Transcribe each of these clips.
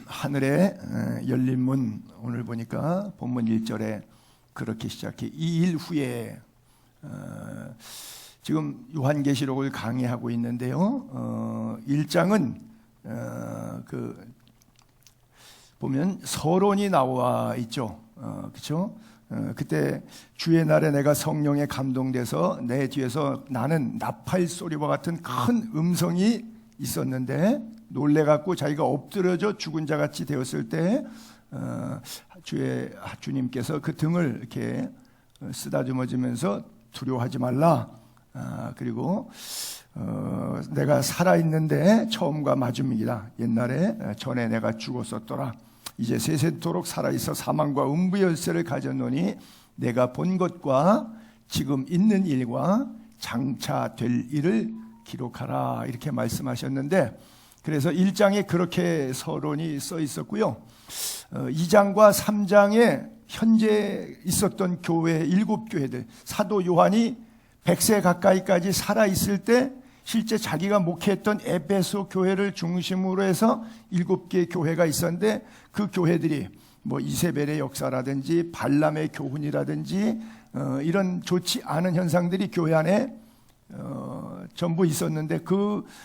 하늘에 열린 문, 오늘 보니까 본문 1절에 그렇게 시작해. 이 일 후에 지금 요한계시록을 강의하고 있는데요. 1장은 보면 서론이 나와 있죠. 그렇죠? 그때 주의 날에 내가 성령에 감동돼서 내 뒤에서 나는 나팔 소리와 같은 큰 음성이 있었는데 놀래갖고 자기가 엎드려져 죽은 자같이 되었을 때 주님께서 그 등을 이렇게 쓰다듬어주면서 두려워하지 말라. 그리고 내가 살아있는데 처음과 마지막이다. 옛날에 전에 내가 죽었었더라. 이제 세세토록 살아있어 사망과 음부 열쇠를 가졌노니 내가 본 것과 지금 있는 일과 장차 될 일을 기록하라. 이렇게 말씀하셨는데, 그래서 1장에 그렇게 서론이 써 있었고요. 2장과 3장에 현재 있었던 교회 7교회들, 사도 요한이 100세 가까이까지 살아있을 때 실제 자기가 목회했던 에베소 교회를 중심으로 해서 7개 교회가 있었는데, 그 교회들이 뭐 이세벨의 역사라든지 발람의 교훈이라든지 이런 좋지 않은 현상들이 교회 안에 전부 있었는데,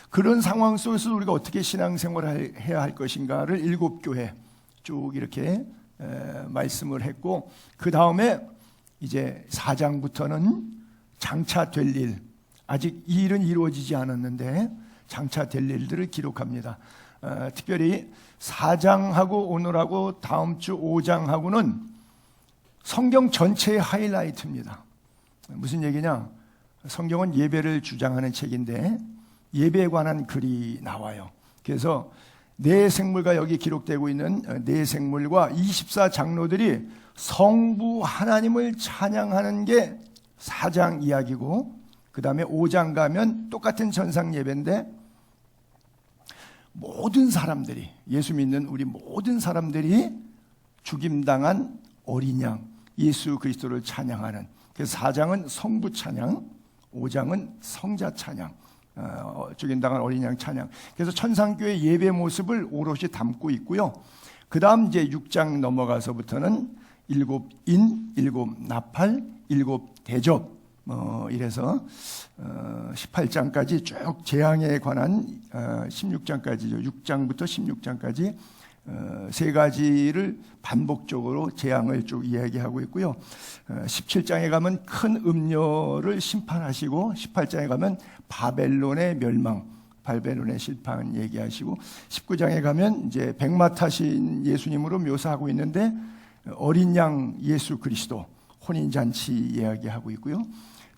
그런 상황 속에서 우리가 어떻게 신앙생활을 해야 할 것인가를 7교회 쭉 이렇게 말씀을 했고, 그 다음에 이제 4장부터는 장차 될 일, 아직 이 일은 이루어지지 않았는데 장차 될 일들을 기록합니다. 특별히 4장하고 오늘하고 다음 주 5장하고는 성경 전체의 하이라이트입니다. 무슨 얘기냐? 성경은 예배를 주장하는 책인데 예배에 관한 글이 나와요. 그래서 네 생물과 여기 기록되고 있는 네 생물과 24장로들이 성부 하나님을 찬양하는 게 4장 이야기고, 그 다음에 5장 가면 똑같은 전상 예배인데 모든 사람들이, 예수 믿는 우리 모든 사람들이 죽임당한 어린 양 예수 그리스도를 찬양하는, 그래서 4장은 성부 찬양, 5장은 성자 찬양, 죽임당한 어린 양 찬양. 그래서 천상교회 예배 모습을 오롯이 담고 있고요. 그 다음 이제 6장 넘어가서부터는 7인, 7나팔, 7대접, 이래서 18장까지 쭉 재앙에 관한 16장까지죠. 6장부터 16장까지 세 가지를 반복적으로 재앙을 쭉 이야기하고 있고요. 17장에 가면 큰 음녀를 심판하시고, 18장에 가면 바벨론의 멸망, 바벨론의 실판 얘기하시고, 19장에 가면 이제 백마 타신 예수님으로 묘사하고 있는데 어린 양 예수 그리스도 혼인잔치 이야기하고 있고요.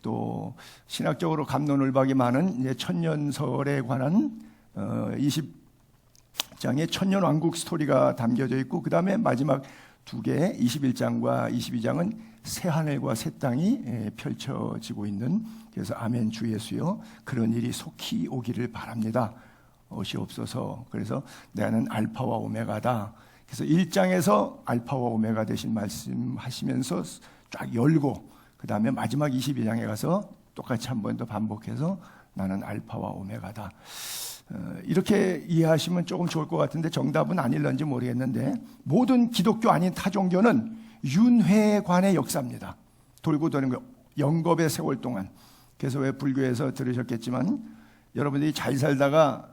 또 신학적으로 갑론을박이 많은 이제 천년설에 관한 20장의 천년왕국 스토리가 담겨져 있고, 그 다음에 마지막 두 개 21장과 22장은 새하늘과 새 땅이 펼쳐지고 있는, 그래서 아멘 주 예수여 그런 일이 속히 오기를 바랍니다. 옷이 없어서. 그래서 나는 알파와 오메가다. 그래서 1장에서 알파와 오메가 되신 말씀하시면서 쫙 열고, 그 다음에 마지막 22장에 가서 똑같이 한 번 더 반복해서 나는 알파와 오메가다. 이렇게 이해하시면 조금 좋을 것 같은데 정답은 아닐런지 모르겠는데, 모든 기독교 아닌 타종교는 윤회관의 역사입니다. 돌고 도는 거, 영겁의 세월 동안. 그래서 왜 불교에서 들으셨겠지만 여러분들이 잘 살다가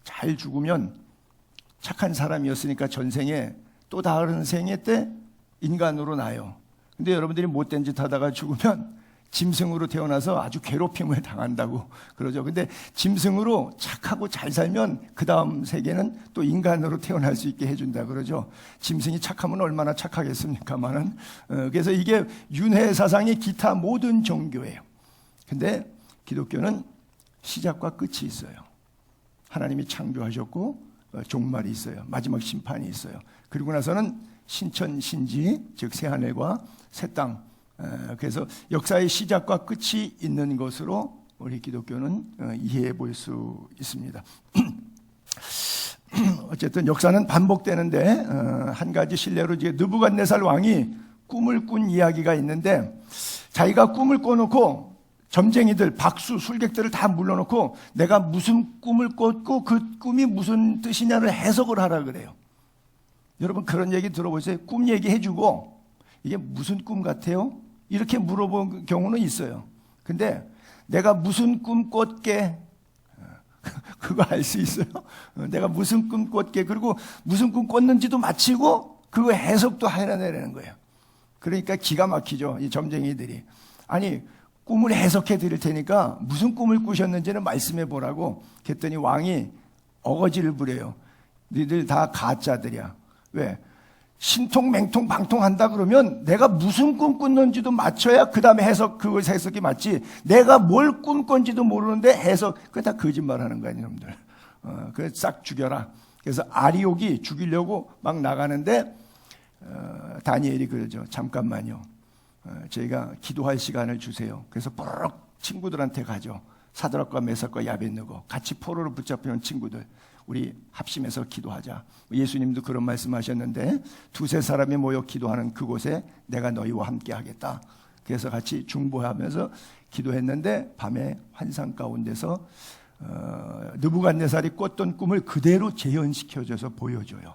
잘 죽으면 착한 사람이었으니까 전생에 또 다른 생애 때 인간으로 나요. 근데 여러분들이 못된 짓 하다가 죽으면 짐승으로 태어나서 아주 괴롭힘을 당한다고 그러죠. 근데 짐승으로 착하고 잘 살면 그 다음 세계는 또 인간으로 태어날 수 있게 해준다 그러죠. 짐승이 착하면 얼마나 착하겠습니까만은. 그래서 이게 윤회 사상이 기타 모든 종교예요. 근데 기독교는 시작과 끝이 있어요. 하나님이 창조하셨고 종말이 있어요. 마지막 심판이 있어요. 그리고 나서는 신천 신지, 즉 새하늘과 새 땅. 그래서 역사의 시작과 끝이 있는 것으로 우리 기독교는 이해해 볼 수 있습니다. 어쨌든 역사는 반복되는데 한 가지 실례로 이제 느부갓네살 왕이 꿈을 꾼 이야기가 있는데, 자기가 꿈을 꿔놓고 점쟁이들, 박수, 술객들을 다 물러놓고 내가 무슨 꿈을 꿨고 그 꿈이 무슨 뜻이냐를 해석을 하라 그래요. 여러분 그런 얘기 들어보세요. 꿈 얘기해주고 이게 무슨 꿈 같아요? 이렇게 물어본 경우는 있어요. 근데 내가 무슨 꿈 꿨게 그거 알 수 있어요? 내가 무슨 꿈 꿨게, 그리고 무슨 꿈 꿨는지도 마치고 그거 해석도 해내는 거예요. 그러니까 기가 막히죠, 이 점쟁이들이. 아니, 꿈을 해석해 드릴 테니까 무슨 꿈을 꾸셨는지는 말씀해 보라고. 그랬더니 왕이 어거지를 부려요. 너희들 다 가짜들이야. 왜? 신통 맹통 방통한다 그러면 내가 무슨 꿈 꿨는지도 맞춰야 그 다음에 그거 해석이 맞지. 내가 뭘 꿈꿨는지도 모르는데 그거 다 거짓말하는 거야 이놈들. 그거 싹 죽여라. 그래서 아리옥이 죽이려고 막 나가는데 다니엘이 그러죠. 잠깐만요. 저희가 기도할 시간을 주세요. 그래서 뽀록 친구들한테 가죠. 사드락과 메삭과 야벳느고 같이 포로로 붙잡혀온 친구들, 우리 합심해서 기도하자. 예수님도 그런 말씀하셨는데 두세 사람이 모여 기도하는 그곳에 내가 너희와 함께 하겠다. 그래서 같이 중보하면서 기도했는데 밤에 환상 가운데서 느부갓네살이 꿨던 꿈을 그대로 재현시켜줘서 보여줘요.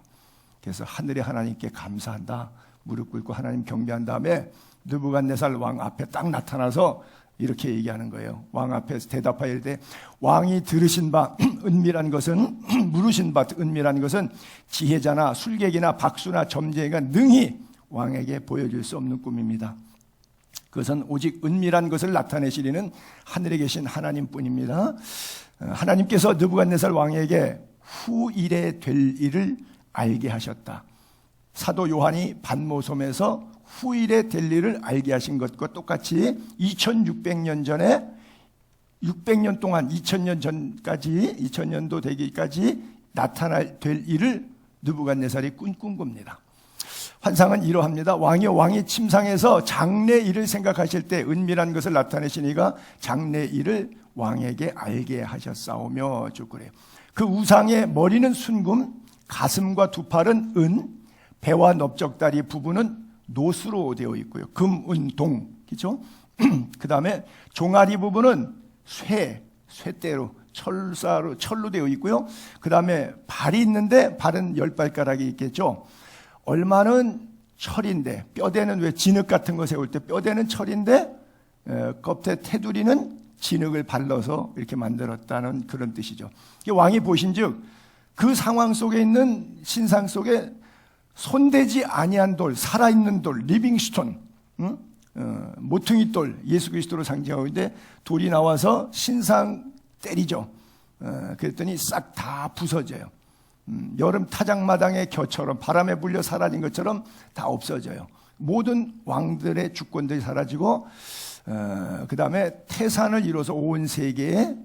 그래서 하늘의 하나님께 감사한다, 무릎 꿇고 하나님 경배한 다음에 느부갓네살 왕 앞에 딱 나타나서 이렇게 얘기하는 거예요. 왕 앞에서 대답하여 이르되 왕이 들으신 바 은밀한 것은 물으신 바 은밀한 것은 지혜자나 술객이나 박수나 점쟁이가 능히 왕에게 보여줄 수 없는 꿈입니다. 그것은 오직 은밀한 것을 나타내시리는 하늘에 계신 하나님뿐입니다. 하나님께서 느부갓네살 왕에게 후일에 될 일을 알게 하셨다. 사도 요한이 반모섬에서 후일에 될 일을 알게 하신 것과 똑같이 2600년 전에 600년 동안 2000년 전까지 2000년도 되기까지 나타날 될 일을 느부갓네살이 꿈꾼 겁니다. 환상은 이러합니다. 왕이 침상에서 장래 일을 생각하실 때 은밀한 것을 나타내시니가 장래 일을 왕에게 알게 하셨사오며 쭉 그래요. 그 우상의 머리는 순금, 가슴과 두 팔은 은, 배와 넓적다리 부분은 노수로 되어 있고요. 금, 은, 동, 그렇죠? 그 다음에 종아리 부분은 쇠대로 철로 되어 있고요. 그 다음에 발이 있는데 발은 10발가락이 있겠죠. 얼마는 철인데, 뼈대는 왜 진흙 같은 거 세울 때 뼈대는 철인데 겉에 테두리는 진흙을 발라서 이렇게 만들었다는 그런 뜻이죠. 왕이 보신즉 그 상황 속에 있는 신상 속에 손대지 아니한 돌, 살아있는 돌, 리빙스톤, 모퉁이 돌, 예수 그리스도로 상징하고 있는데 돌이 나와서 신상 때리죠. 그랬더니 싹 다 부서져요. 여름 타작마당의 겨처럼 바람에 불려 사라진 것처럼 다 없어져요. 모든 왕들의 주권들이 사라지고 그 다음에 태산을 이뤄서 온 세계에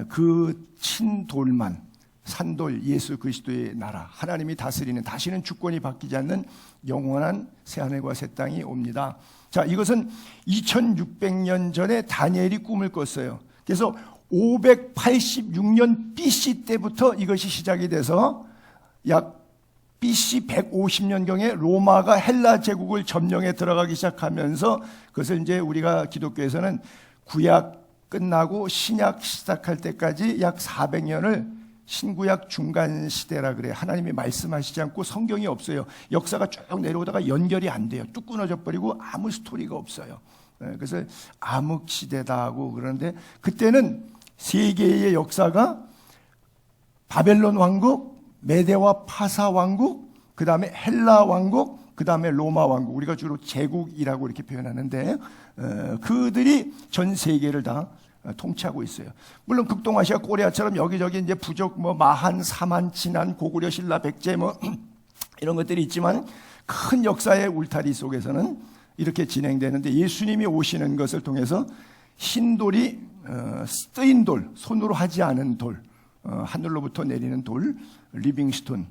그 친돌만, 산돌 예수 그리스도의 나라, 하나님이 다스리는, 다시는 주권이 바뀌지 않는 영원한 새하늘과 새 땅이 옵니다. 자, 이것은 2600년 전에 다니엘이 꿈을 꿨어요. 그래서 586년 BC 때부터 이것이 시작이 돼서 약 BC 150년경에 로마가 헬라 제국을 점령해 들어가기 시작하면서 그것을 이제 우리가 기독교에서는 구약 끝나고 신약 시작할 때까지 약 400년을 신구약 중간 시대라 그래요. 하나님이 말씀하시지 않고 성경이 없어요. 역사가 쭉 내려오다가 연결이 안 돼요. 뚝 끊어져 버리고 아무 스토리가 없어요. 그래서 암흑 시대다 하고 그러는데 그때는 세계의 역사가 바벨론 왕국, 메대와 파사 왕국, 그 다음에 헬라 왕국, 그 다음에 로마 왕국, 우리가 주로 제국이라고 이렇게 표현하는데 그들이 전 세계를 다 통치하고 있어요. 물론 극동아시아 코리아처럼 여기저기 이제 부족 마한, 사만, 진한, 고구려, 신라, 백제 이런 것들이 있지만 큰 역사의 울타리 속에서는 이렇게 진행되는데 예수님이 오시는 것을 통해서 흰돌이 쓰인 돌, 손으로 하지 않은 돌, 하늘로부터 내리는 돌, 리빙스톤.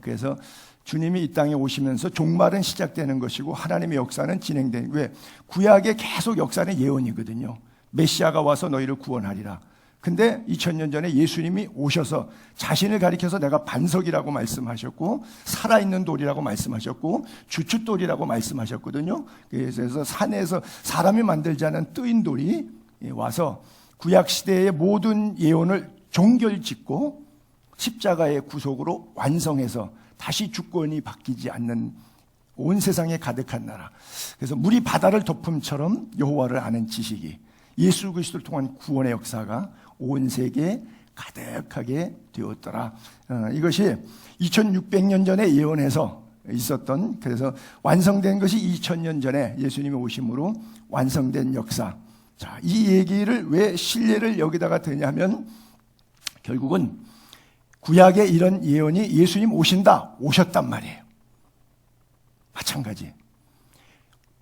그래서 주님이 이 땅에 오시면서 종말은 시작되는 것이고 하나님의 역사는 진행되는, 왜? 구약의 계속 역사는 예언이거든요. 메시아가 와서 너희를 구원하리라. 근데 2000년 전에 예수님이 오셔서 자신을 가리켜서 내가 반석이라고 말씀하셨고 살아있는 돌이라고 말씀하셨고 주춧돌이라고 말씀하셨거든요. 그래서 산에서 사람이 만들지 않은 뜨인 돌이 와서 구약시대의 모든 예언을 종결짓고 십자가의 구속으로 완성해서 다시 주권이 바뀌지 않는 온 세상에 가득한 나라. 그래서 물이 바다를 덮음처럼 여호와를 아는 지식이 예수 그리스도를 통한 구원의 역사가 온 세계에 가득하게 되었더라. 이것이 2600년 전에 예언해서 있었던, 그래서 완성된 것이 2000년 전에 예수님이 오심으로 완성된 역사. 자, 이 얘기를 왜 신뢰를 여기다가 드냐면 결국은 구약에 이런 예언이 예수님 오셨단 말이에요. 마찬가지.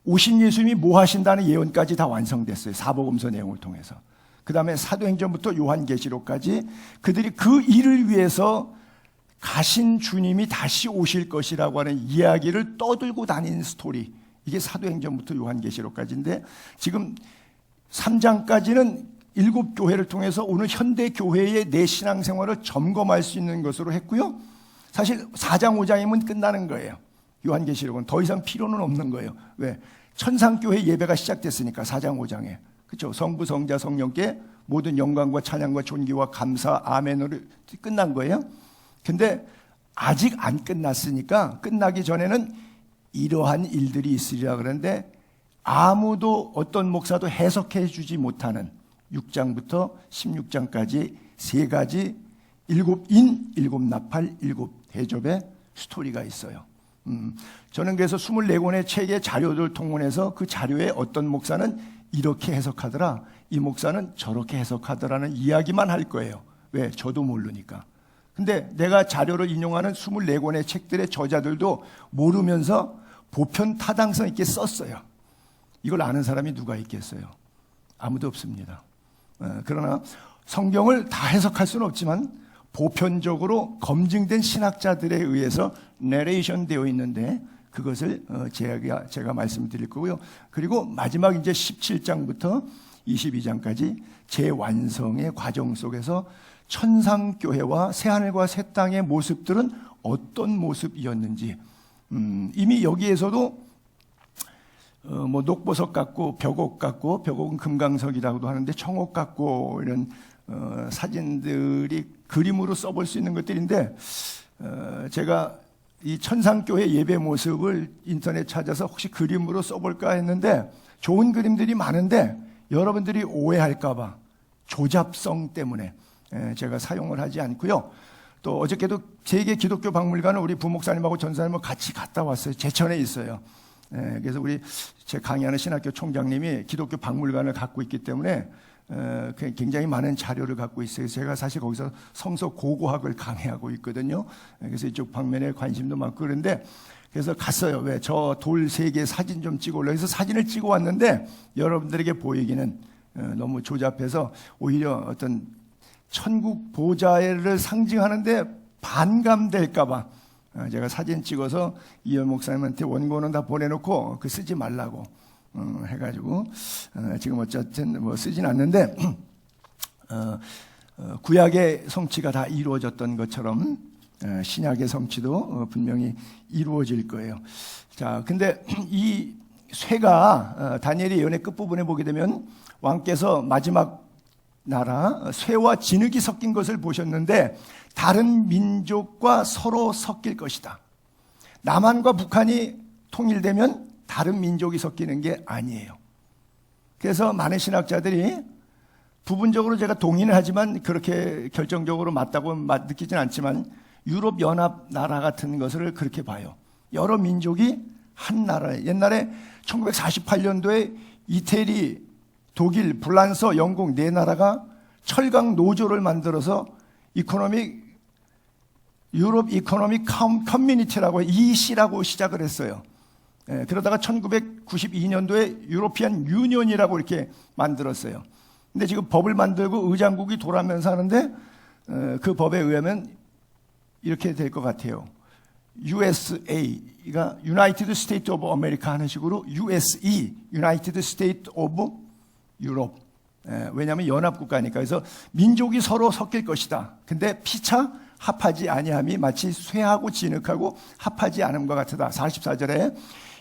오신 예수님이 뭐 하신다는 예언까지 다 완성됐어요. 사복음서 내용을 통해서. 그 다음에 사도행전부터 요한계시록까지 그들이 그 일을 위해서 가신 주님이 다시 오실 것이라고 하는 이야기를 떠들고 다니는 스토리. 이게 사도행전부터 요한계시록까지인데 지금 3장까지는 7교회를 통해서 오늘 현대 교회의 내 신앙생활을 점검할 수 있는 것으로 했고요. 사실 4장 5장이면 끝나는 거예요. 요한계시록은 더 이상 필요는 없는 거예요. 왜? 천상교회 예배가 시작됐으니까 4장 5장에. 그렇죠? 성부, 성자, 성령께 모든 영광과 찬양과 존귀와 감사, 아멘으로 끝난 거예요. 근데 아직 안 끝났으니까 끝나기 전에는 이러한 일들이 있으리라 그러는데 아무도 어떤 목사도 해석해 주지 못하는 6장부터 16장까지 세 가지 7인, 7나팔, 7대접의 스토리가 있어요. 저는 그래서 24권의 책의 자료들 통문해서 그 자료에 어떤 목사는 이렇게 해석하더라, 이 목사는 저렇게 해석하더라는 이야기만 할 거예요. 왜? 저도 모르니까. 근데 내가 자료를 인용하는 24권의 책들의 저자들도 모르면서 보편 타당성 있게 썼어요. 이걸 아는 사람이 누가 있겠어요? 아무도 없습니다. 그러나 성경을 다 해석할 수는 없지만 보편적으로 검증된 신학자들에 의해서 내레이션 되어 있는데 그것을 제가 말씀드릴 거고요. 그리고 마지막 이제 17장부터 22장까지 재완성의 과정 속에서 천상교회와 새하늘과 새 땅의 모습들은 어떤 모습이었는지, 이미 여기에서도 뭐 녹보석 같고 벽옥 같고, 벽옥은 금강석이라고도 하는데 청옥 같고, 이런 사진들이 그림으로 써볼 수 있는 것들인데 제가 이 천상교회 예배 모습을 인터넷 찾아서 혹시 그림으로 써볼까 했는데 좋은 그림들이 많은데 여러분들이 오해할까봐 조잡성 때문에 제가 사용을 하지 않고요. 또 어저께도 세계 기독교 박물관을 우리 부목사님하고 전사님하고 같이 갔다 왔어요. 제천에 있어요. 그래서 제 강의하는 신학교 총장님이 기독교 박물관을 갖고 있기 때문에 굉장히 많은 자료를 갖고 있어요. 제가 사실 거기서 성서 고고학을 강의하고 있거든요. 그래서 이쪽 방면에 관심도 많고 그런데, 그래서 갔어요. 왜? 저 돌 3개 사진 좀 찍어 올라 해서 사진을 찍어 왔는데 여러분들에게 보이기는 너무 조잡해서 오히려 어떤 천국 보좌를 상징하는데 반감될까봐 제가 사진 찍어서 이현 목사님한테 원고는 다 보내놓고 그 쓰지 말라고 해가지고 지금 어쨌든 뭐 쓰진 않는데 구약의 성취가 다 이루어졌던 것처럼 신약의 성취도 분명히 이루어질 거예요. 자, 근데 이 쇠가 다니엘의 예언의 끝부분에 보게 되면 왕께서 마지막 나라 쇠와 진흙이 섞인 것을 보셨는데 다른 민족과 서로 섞일 것이다. 남한과 북한이 통일되면 다른 민족이 섞이는 게 아니에요. 그래서 많은 신학자들이 부분적으로 제가 동의는 하지만 그렇게 결정적으로 맞다고 느끼진 않지만 유럽 연합 나라 같은 것을 그렇게 봐요. 여러 민족이 한 나라에, 옛날에 1948년도에 이태리, 독일, 불란서, 영국 네 나라가 철강 노조를 만들어서 유럽 이코노믹 커뮤니티라고 EC라고 시작을 했어요. 그러다가 1992년도에 유로피안 유니언이라고 이렇게 만들었어요. 근데 지금 법을 만들고 의장국이 돌아가면서 하는데 그 법에 의하면 이렇게 될 것 같아요. USA가 United States of America 하는 식으로 USE, United States of Europe. 왜냐하면 연합국가니까. 그래서 민족이 서로 섞일 것이다. 근데 피차 합하지 아니함이 마치 쇠하고 진흙하고 합하지 않음과 같다. 44절에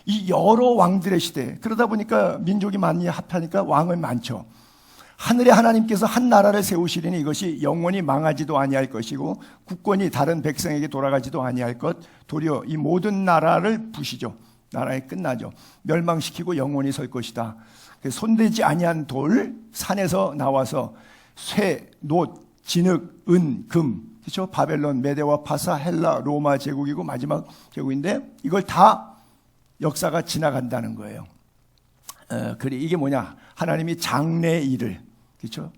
이 여러 왕들의 시대, 그러다 보니까 민족이 많이 합하니까 왕은 많죠. 하늘의 하나님께서 한 나라를 세우시리니 이것이 영원히 망하지도 아니할 것이고 국권이 다른 백성에게 돌아가지도 아니할 것, 도리어 이 모든 나라를 부시죠. 나라에 끝나죠. 멸망시키고 영원히 설 것이다. 손대지 아니한 돌, 산에서 나와서 쇠, 놋, 진흙, 은, 금, 그렇죠? 바벨론, 메데와 파사, 헬라, 로마 제국이고 마지막 제국인데 이걸 다 역사가 지나간다는 거예요. 그래 이게 뭐냐? 하나님이 장래일을, 그렇죠?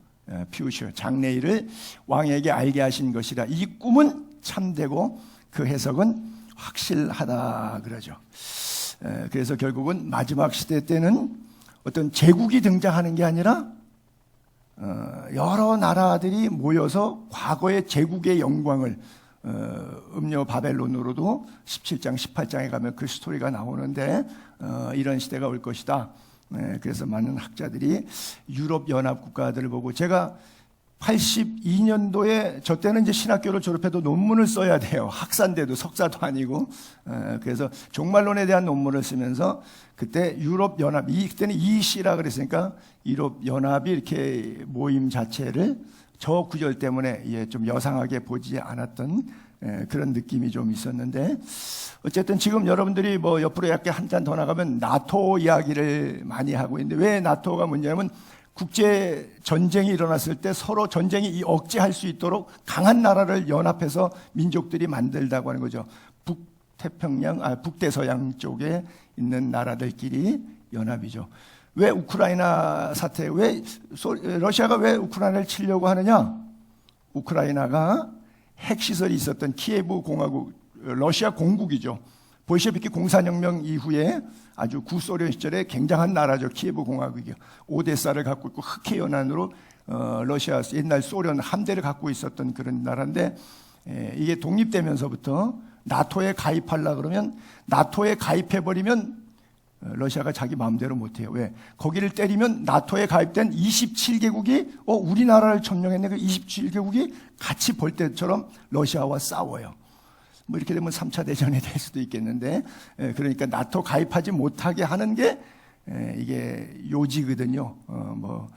퓨처, 장래일을 왕에게 알게 하신 것이라. 이 꿈은 참되고 그 해석은 확실하다 그러죠. 그래서 결국은 마지막 시대 때는 어떤 제국이 등장하는 게 아니라 여러 나라들이 모여서 과거의 제국의 영광을 음녀 바벨론으로도 17장, 18장에 가면 그 스토리가 나오는데 이런 시대가 올 것이다. 그래서 많은 학자들이 유럽 연합 국가들을 보고, 제가 82년도에 저 때는 이제 신학교를 졸업해도 논문을 써야 돼요. 학사인데도 석사도 아니고. 그래서 종말론에 대한 논문을 쓰면서 그때 유럽 연합, 그때는 EC라 그랬으니까 유럽 연합이 이렇게 모임 자체를 저 구절 때문에 좀 여상하게 보지 않았던 그런 느낌이 좀 있었는데, 어쨌든 지금 여러분들이 뭐 옆으로 약간 한 잔 더 나가면 나토 이야기를 많이 하고 있는데, 왜 나토가 문제냐면 국제 전쟁이 일어났을 때 서로 전쟁이 억제할 수 있도록 강한 나라를 연합해서 민족들이 만들다고 하는 거죠. 북대서양 쪽에 있는 나라들끼리 연합이죠. 왜 우크라이나 사태, 러시아가 왜 우크라이나를 치려고 하느냐? 우크라이나가 핵시설이 있었던 키예브 공화국, 러시아 공국이죠. 볼셰비키 공산혁명 이후에 아주 구소련 시절에 굉장한 나라죠. 키예브 공화국이요. 오데사를 갖고 있고 흑해 연안으로 러시아 옛날 소련 함대를 갖고 있었던 그런 나라인데, 이게 독립되면서부터 나토에 가입하려 그러면, 나토에 가입해버리면 러시아가 자기 마음대로 못해요. 왜? 거기를 때리면 나토에 가입된 27개국이 우리나라를 점령했네. 그 27개국이 같이 볼 때처럼 러시아와 싸워요. 뭐 이렇게 되면 3차 대전이 될 수도 있겠는데, 그러니까 나토 가입하지 못하게 하는 게 이게 요지거든요. 뭐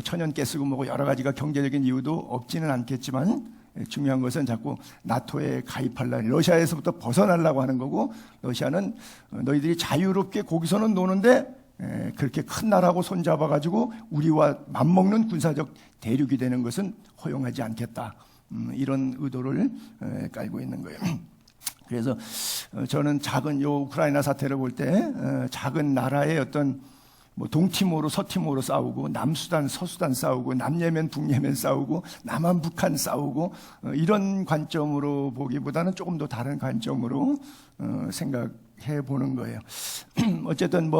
천연깨 쓰고 뭐고 여러 가지가 경제적인 이유도 없지는 않겠지만, 중요한 것은 자꾸 나토에 가입하려니, 러시아에서부터 벗어나려고 하는 거고, 러시아는 너희들이 자유롭게 거기서는 노는데 그렇게 큰 나라하고 손잡아가지고 우리와 맞먹는 군사적 대륙이 되는 것은 허용하지 않겠다. 이런 의도를 깔고 있는 거예요. 그래서 저는 작은 요 우크라이나 사태를 볼 때 작은 나라의 어떤 뭐 동티모르, 서티모르 싸우고, 남수단, 서수단 싸우고, 남예멘, 북예멘 싸우고, 남한, 북한 싸우고, 이런 관점으로 보기보다는 조금 더 다른 관점으로 생각해 보는 거예요. 어쨌든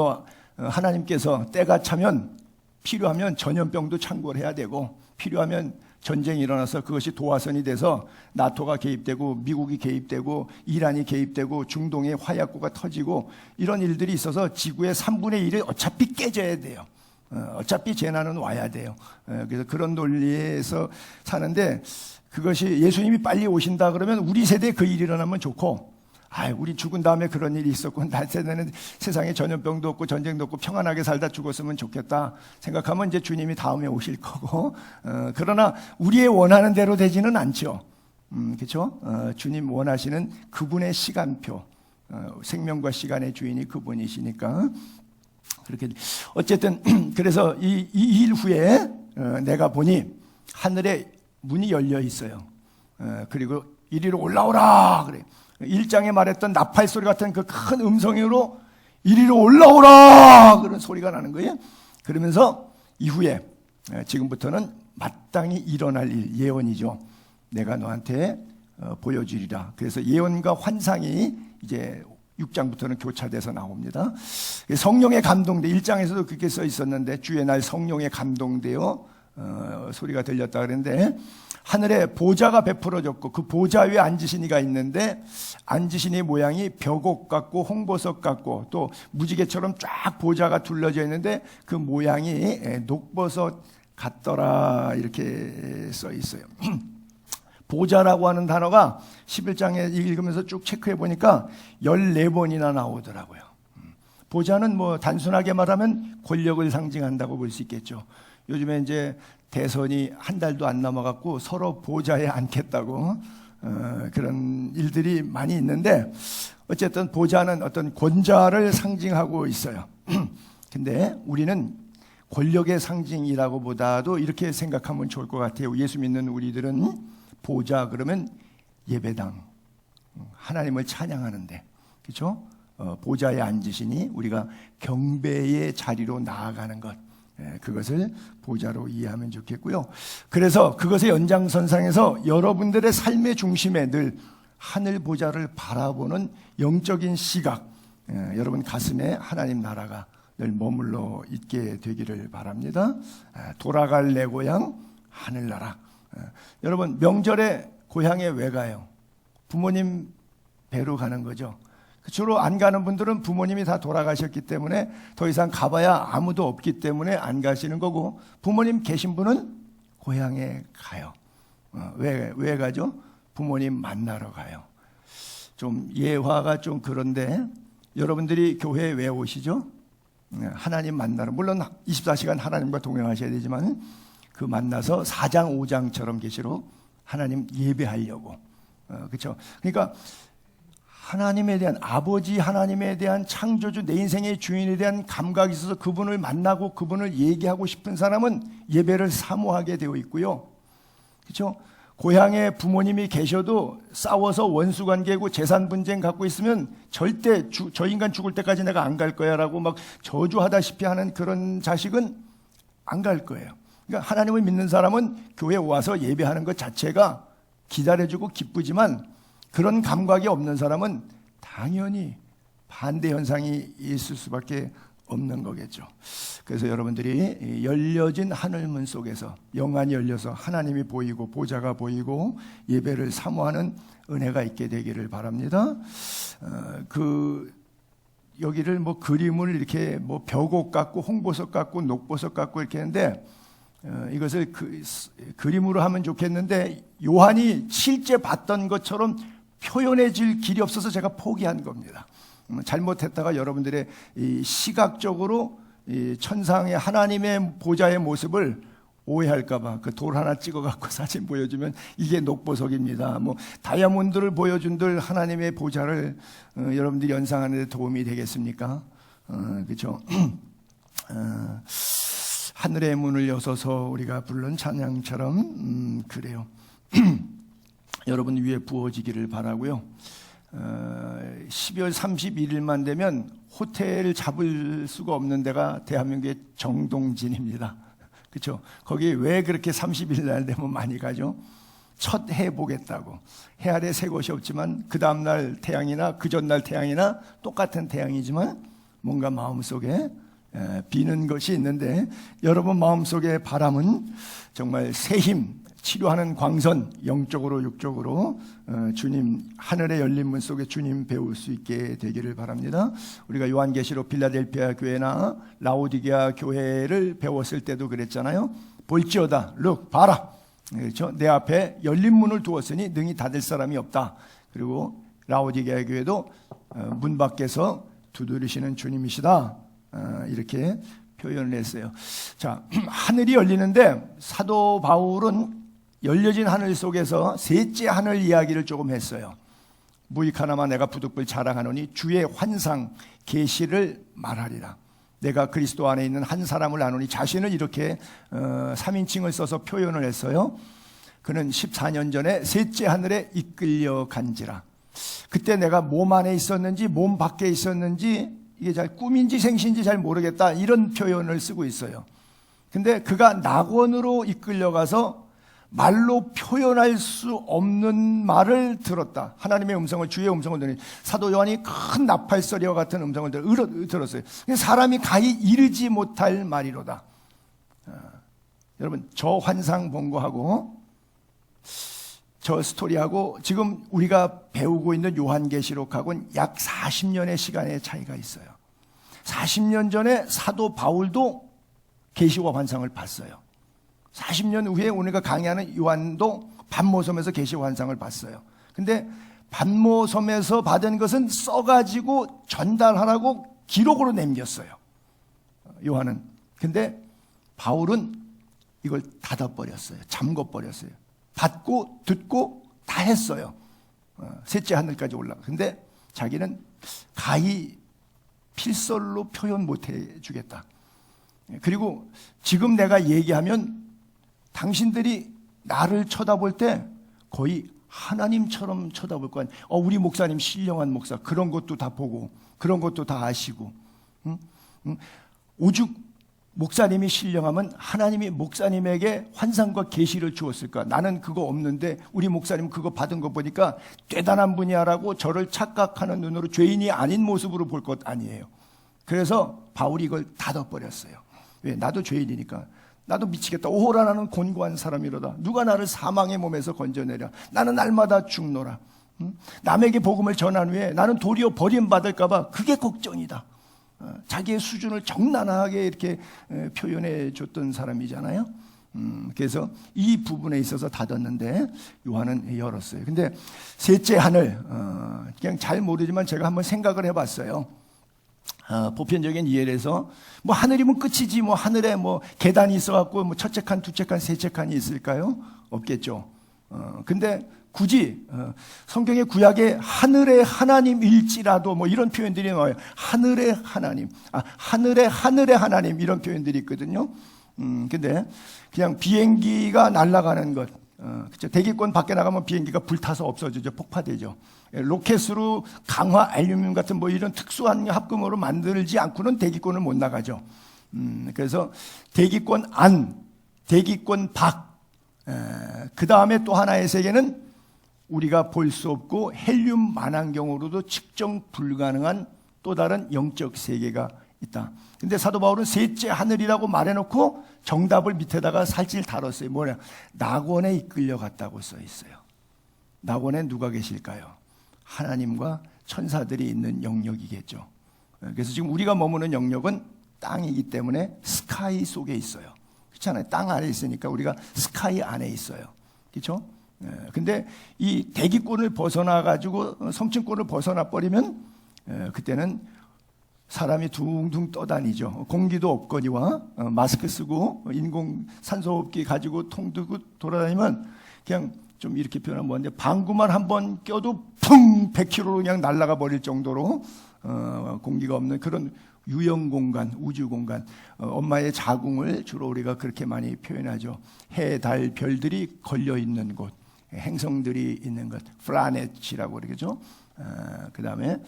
하나님께서 때가 차면 필요하면 전염병도 창궐해야 해야 되고, 필요하면 전쟁이 일어나서 그것이 도화선이 돼서 나토가 개입되고 미국이 개입되고 이란이 개입되고 중동의 화약고가 터지고, 이런 일들이 있어서 지구의 3분의 1이 어차피 깨져야 돼요. 어차피 재난은 와야 돼요. 그래서 그런 논리에서 사는데, 그것이 예수님이 빨리 오신다 그러면 우리 세대에 그 일이 일어나면 좋고, 우리 죽은 다음에 그런 일이 있었고, 나 세대는 세상에 전염병도 없고 전쟁도 없고 평안하게 살다 죽었으면 좋겠다 생각하면 이제 주님이 다음에 오실 거고, 그러나 우리의 원하는 대로 되지는 않죠. 그렇죠? 주님 원하시는 그분의 시간표, 생명과 시간의 주인이 그분이시니까. 그렇게 어쨌든 그래서 이 일 후에 내가 보니 하늘에 문이 열려 있어요. 그리고 이리로 올라오라 그래. 1장에 말했던 나팔 소리 같은 그 큰 음성으로 이리로 올라오라 그런 소리가 나는 거예요. 그러면서 이후에 지금부터는 마땅히 일어날 일, 예언이죠. 내가 너한테 보여주리라. 그래서 예언과 환상이 이제 6장부터는 교차돼서 나옵니다. 성령에 감동돼, 1장에서도 그렇게 써 있었는데, 주의 날 성령에 감동되어 소리가 들렸다 그랬는데, 하늘에 보좌가 베풀어졌고 그 보좌 위에 앉으신 이가 있는데, 앉으신 이 모양이 벽옥 같고 홍보석 같고 또 무지개처럼 쫙 보좌가 둘러져 있는데 그 모양이 녹버섯 같더라, 이렇게 써 있어요. 보좌라고 하는 단어가 11장에 읽으면서 쭉 체크해 보니까 14번이나 나오더라고요. 보좌는 단순하게 말하면 권력을 상징한다고 볼 수 있겠죠. 요즘에 이제 대선이 한 달도 안 남아갖고 서로 보좌에 앉겠다고 그런 일들이 많이 있는데, 어쨌든 보좌는 어떤 권좌를 상징하고 있어요. 근데 우리는 권력의 상징이라고 보다도 이렇게 생각하면 좋을 것 같아요. 예수 믿는 우리들은 보좌 그러면 예배당, 하나님을 찬양하는데, 그렇죠? 보좌에 앉으시니 우리가 경배의 자리로 나아가는 것, 그것을 보좌로 이해하면 좋겠고요. 그래서 그것의 연장선상에서 여러분들의 삶의 중심에 늘 하늘 보좌를 바라보는 영적인 시각, 여러분 가슴에 하나님 나라가 늘 머물러 있게 되기를 바랍니다. 돌아갈 내 고향 하늘나라. 여러분 명절에 고향에 왜 가요? 부모님 뵈러 가는 거죠. 주로 안 가는 분들은 부모님이 다 돌아가셨기 때문에 더 이상 가봐야 아무도 없기 때문에 안 가시는 거고, 부모님 계신 분은 고향에 가요. 왜 가죠? 부모님 만나러 가요. 좀 예화가 좀 그런데, 여러분들이 교회에 왜 오시죠? 하나님 만나러. 물론 24시간 하나님과 동행하셔야 되지만 그 만나서 4장 5장처럼 계시로 하나님 예배하려고. 그렇죠? 그러니까 하나님에 대한, 아버지 하나님에 대한, 창조주 내 인생의 주인에 대한 감각이 있어서 그분을 만나고 그분을 얘기하고 싶은 사람은 예배를 사모하게 되어 있고요. 그렇죠? 고향에 부모님이 계셔도 싸워서 원수관계고 재산 분쟁 갖고 있으면 절대 저 인간 죽을 때까지 내가 안 갈 거야 라고 막 저주하다시피 하는 그런 자식은 안 갈 거예요. 그러니까 하나님을 믿는 사람은 교회에 와서 예배하는 것 자체가 기다려주고 기쁘지만, 그런 감각이 없는 사람은 당연히 반대 현상이 있을 수밖에 없는 거겠죠. 그래서 여러분들이 열려진 하늘문 속에서 영안이 열려서 하나님이 보이고 보좌가 보이고 예배를 사모하는 은혜가 있게 되기를 바랍니다. 여기를 뭐 그림을 이렇게 뭐 벽옥 같고 홍보석 같고 녹보석 같고 이렇게 했는데, 이것을 그림으로 하면 좋겠는데 요한이 실제 봤던 것처럼 표현해질 길이 없어서 제가 포기한 겁니다. 잘못했다가 여러분들의 이 시각적으로 이 천상의 하나님의 보좌의 모습을 오해할까봐 그 돌 하나 찍어갖고 사진 보여주면 이게 녹보석입니다. 뭐 다이아몬드를 보여준들 하나님의 보좌를 여러분들이 연상하는 데 도움이 되겠습니까? 그렇죠? 하늘의 문을 여서서 우리가 부른 찬양처럼 그래요. 여러분 위에 부어지기를 바라고요. 12월 31일만 되면 호텔 잡을 수가 없는 데가 대한민국의 정동진입니다. 그렇죠? 거기 왜 그렇게 30일 날 되면 많이 가죠? 첫 해 보겠다고. 해 아래 새 것이 없지만 그 다음날 태양이나 그 전날 태양이나 똑같은 태양이지만 뭔가 마음속에 비는 것이 있는데, 여러분 마음속의 바람은 정말 새 힘, 치료하는 광선, 영적으로 육적으로 주님 하늘의 열린 문 속에 주님 배울 수 있게 되기를 바랍니다. 우리가 요한계시록 빌라델피아 교회나 라오디게아 교회를 배웠을 때도 그랬잖아요. 볼지어다, 룩, 봐라. 그렇죠? 내 앞에 열린 문을 두었으니 능히 닫을 사람이 없다. 그리고 라오디게아 교회도 문 밖에서 두드리시는 주님이시다. 이렇게 표현을 했어요. 자, 하늘이 열리는데 사도 바울은 열려진 하늘 속에서 셋째 하늘 이야기를 조금 했어요. 무익하나마 내가 부득불 자랑하노니 주의 환상 계시를 말하리라. 내가 그리스도 안에 있는 한 사람을 아노니, 자신을 이렇게 3인칭을 써서 표현을 했어요. 그는 14년 전에 셋째 하늘에 이끌려 간지라. 그때 내가 몸 안에 있었는지 몸 밖에 있었는지 이게 잘 꿈인지 생시인지 잘 모르겠다, 이런 표현을 쓰고 있어요. 근데 그가 낙원으로 이끌려가서 말로 표현할 수 없는 말을 들었다. 하나님의 음성을, 주의 음성을 들으니 사도 요한이 큰 나팔소리와 같은 음성을 들었어요. 사람이 가히 이르지 못할 말이로다. 여러분, 저 환상 본 거하고 저 스토리하고 지금 우리가 배우고 있는 요한계시록하고는 약 40년의 시간의 차이가 있어요. 40년 전에 사도 바울도 계시와 환상을 봤어요. 40년 후에 우리가 강의하는 요한도 반모섬에서 계시와 환상을 봤어요. 근데 반모섬에서 받은 것은 써가지고 전달하라고 기록으로 남겼어요, 요한은. 근데 바울은 이걸 닫아버렸어요. 잠궈버렸어요. 받고 듣고 다 했어요. 셋째 하늘까지 올라가. 근데 자기는 가히 필설로 표현 못 해주겠다. 그리고 지금 내가 얘기하면 당신들이 나를 쳐다볼 때 거의 하나님처럼 쳐다볼 거 아니에요. 우리 목사님 신령한 목사, 그런 것도 다 보고 그런 것도 다 아시고, 오죽 목사님이 신령하면 하나님이 목사님에게 환상과 계시를 주었을까? 나는 그거 없는데 우리 목사님 그거 받은 거 보니까 대단한 분이야라고 저를 착각하는 눈으로 죄인이 아닌 모습으로 볼 것 아니에요. 그래서 바울이 이걸 닫아버렸어요. 왜? 나도 죄인이니까. 나도 미치겠다. 오호라 나는 곤고한 사람이로다. 누가 나를 사망의 몸에서 건져내랴. 나는 날마다 죽노라. 남에게 복음을 전한 후에 나는 도리어 버림받을까 봐 그게 걱정이다. 자기의 수준을 적나라하게 이렇게 표현해 줬던 사람이잖아요. 그래서 이 부분에 있어서 닫았는데 요한은 열었어요. 근데 셋째 하늘, 그냥 잘 모르지만 제가 한번 생각을 해봤어요. 보편적인 이해에서 뭐 하늘이면 끝이지, 뭐 하늘에 뭐 계단이 있어갖고 뭐 첫째 칸, 둘째 칸, 셋째 칸이 있을까요? 없겠죠. 근데 굳이 성경의 구약에 하늘의 하나님일지라도 뭐 이런 표현들이 나와요. 하늘의 하나님, 하늘의 하나님, 이런 표현들이 있거든요. 근데 그냥 비행기가 날아가는 것, 그렇죠. 대기권 밖에 나가면 비행기가 불타서 없어지죠. 폭파되죠. 로켓으로 강화 알루미늄 같은 뭐 이런 특수한 합금으로 만들지 않고는 대기권을 못 나가죠. 그래서 대기권 안, 대기권 밖, 그 다음에 또 하나의 세계는 우리가 볼 수 없고 헬륨 만환경으로도 측정 불가능한 또 다른 영적 세계가 있다. 근데 사도 바울은 셋째 하늘이라고 말해놓고 정답을 밑에다가 살찔 달았어요. 뭐냐? 낙원에 이끌려 갔다고 써 있어요. 낙원에 누가 계실까요? 하나님과 천사들이 있는 영역이겠죠. 그래서 지금 우리가 머무는 영역은 땅이기 때문에 스카이 속에 있어요. 그렇잖아요. 땅 안에 있으니까 우리가 스카이 안에 있어요. 그렇죠? 근데 이 대기권을 벗어나 가지고 성층권을 벗어나 버리면 그때는 사람이 둥둥 떠다니죠. 공기도 없거니와 마스크 쓰고 인공 산소호흡기 가지고 통 들고 돌아다니면 그냥 좀 이렇게 표현하면 뭐인데 방구만 한번 껴도 풍 100km로 그냥 날아가 버릴 정도로 공기가 없는 그런 유형 공간, 우주 공간. 엄마의 자궁을 주로 우리가 그렇게 많이 표현하죠. 해, 달, 별들이 걸려 있는 곳, 행성들이 있는 것, 플라넷이라고 그러죠. 그 다음에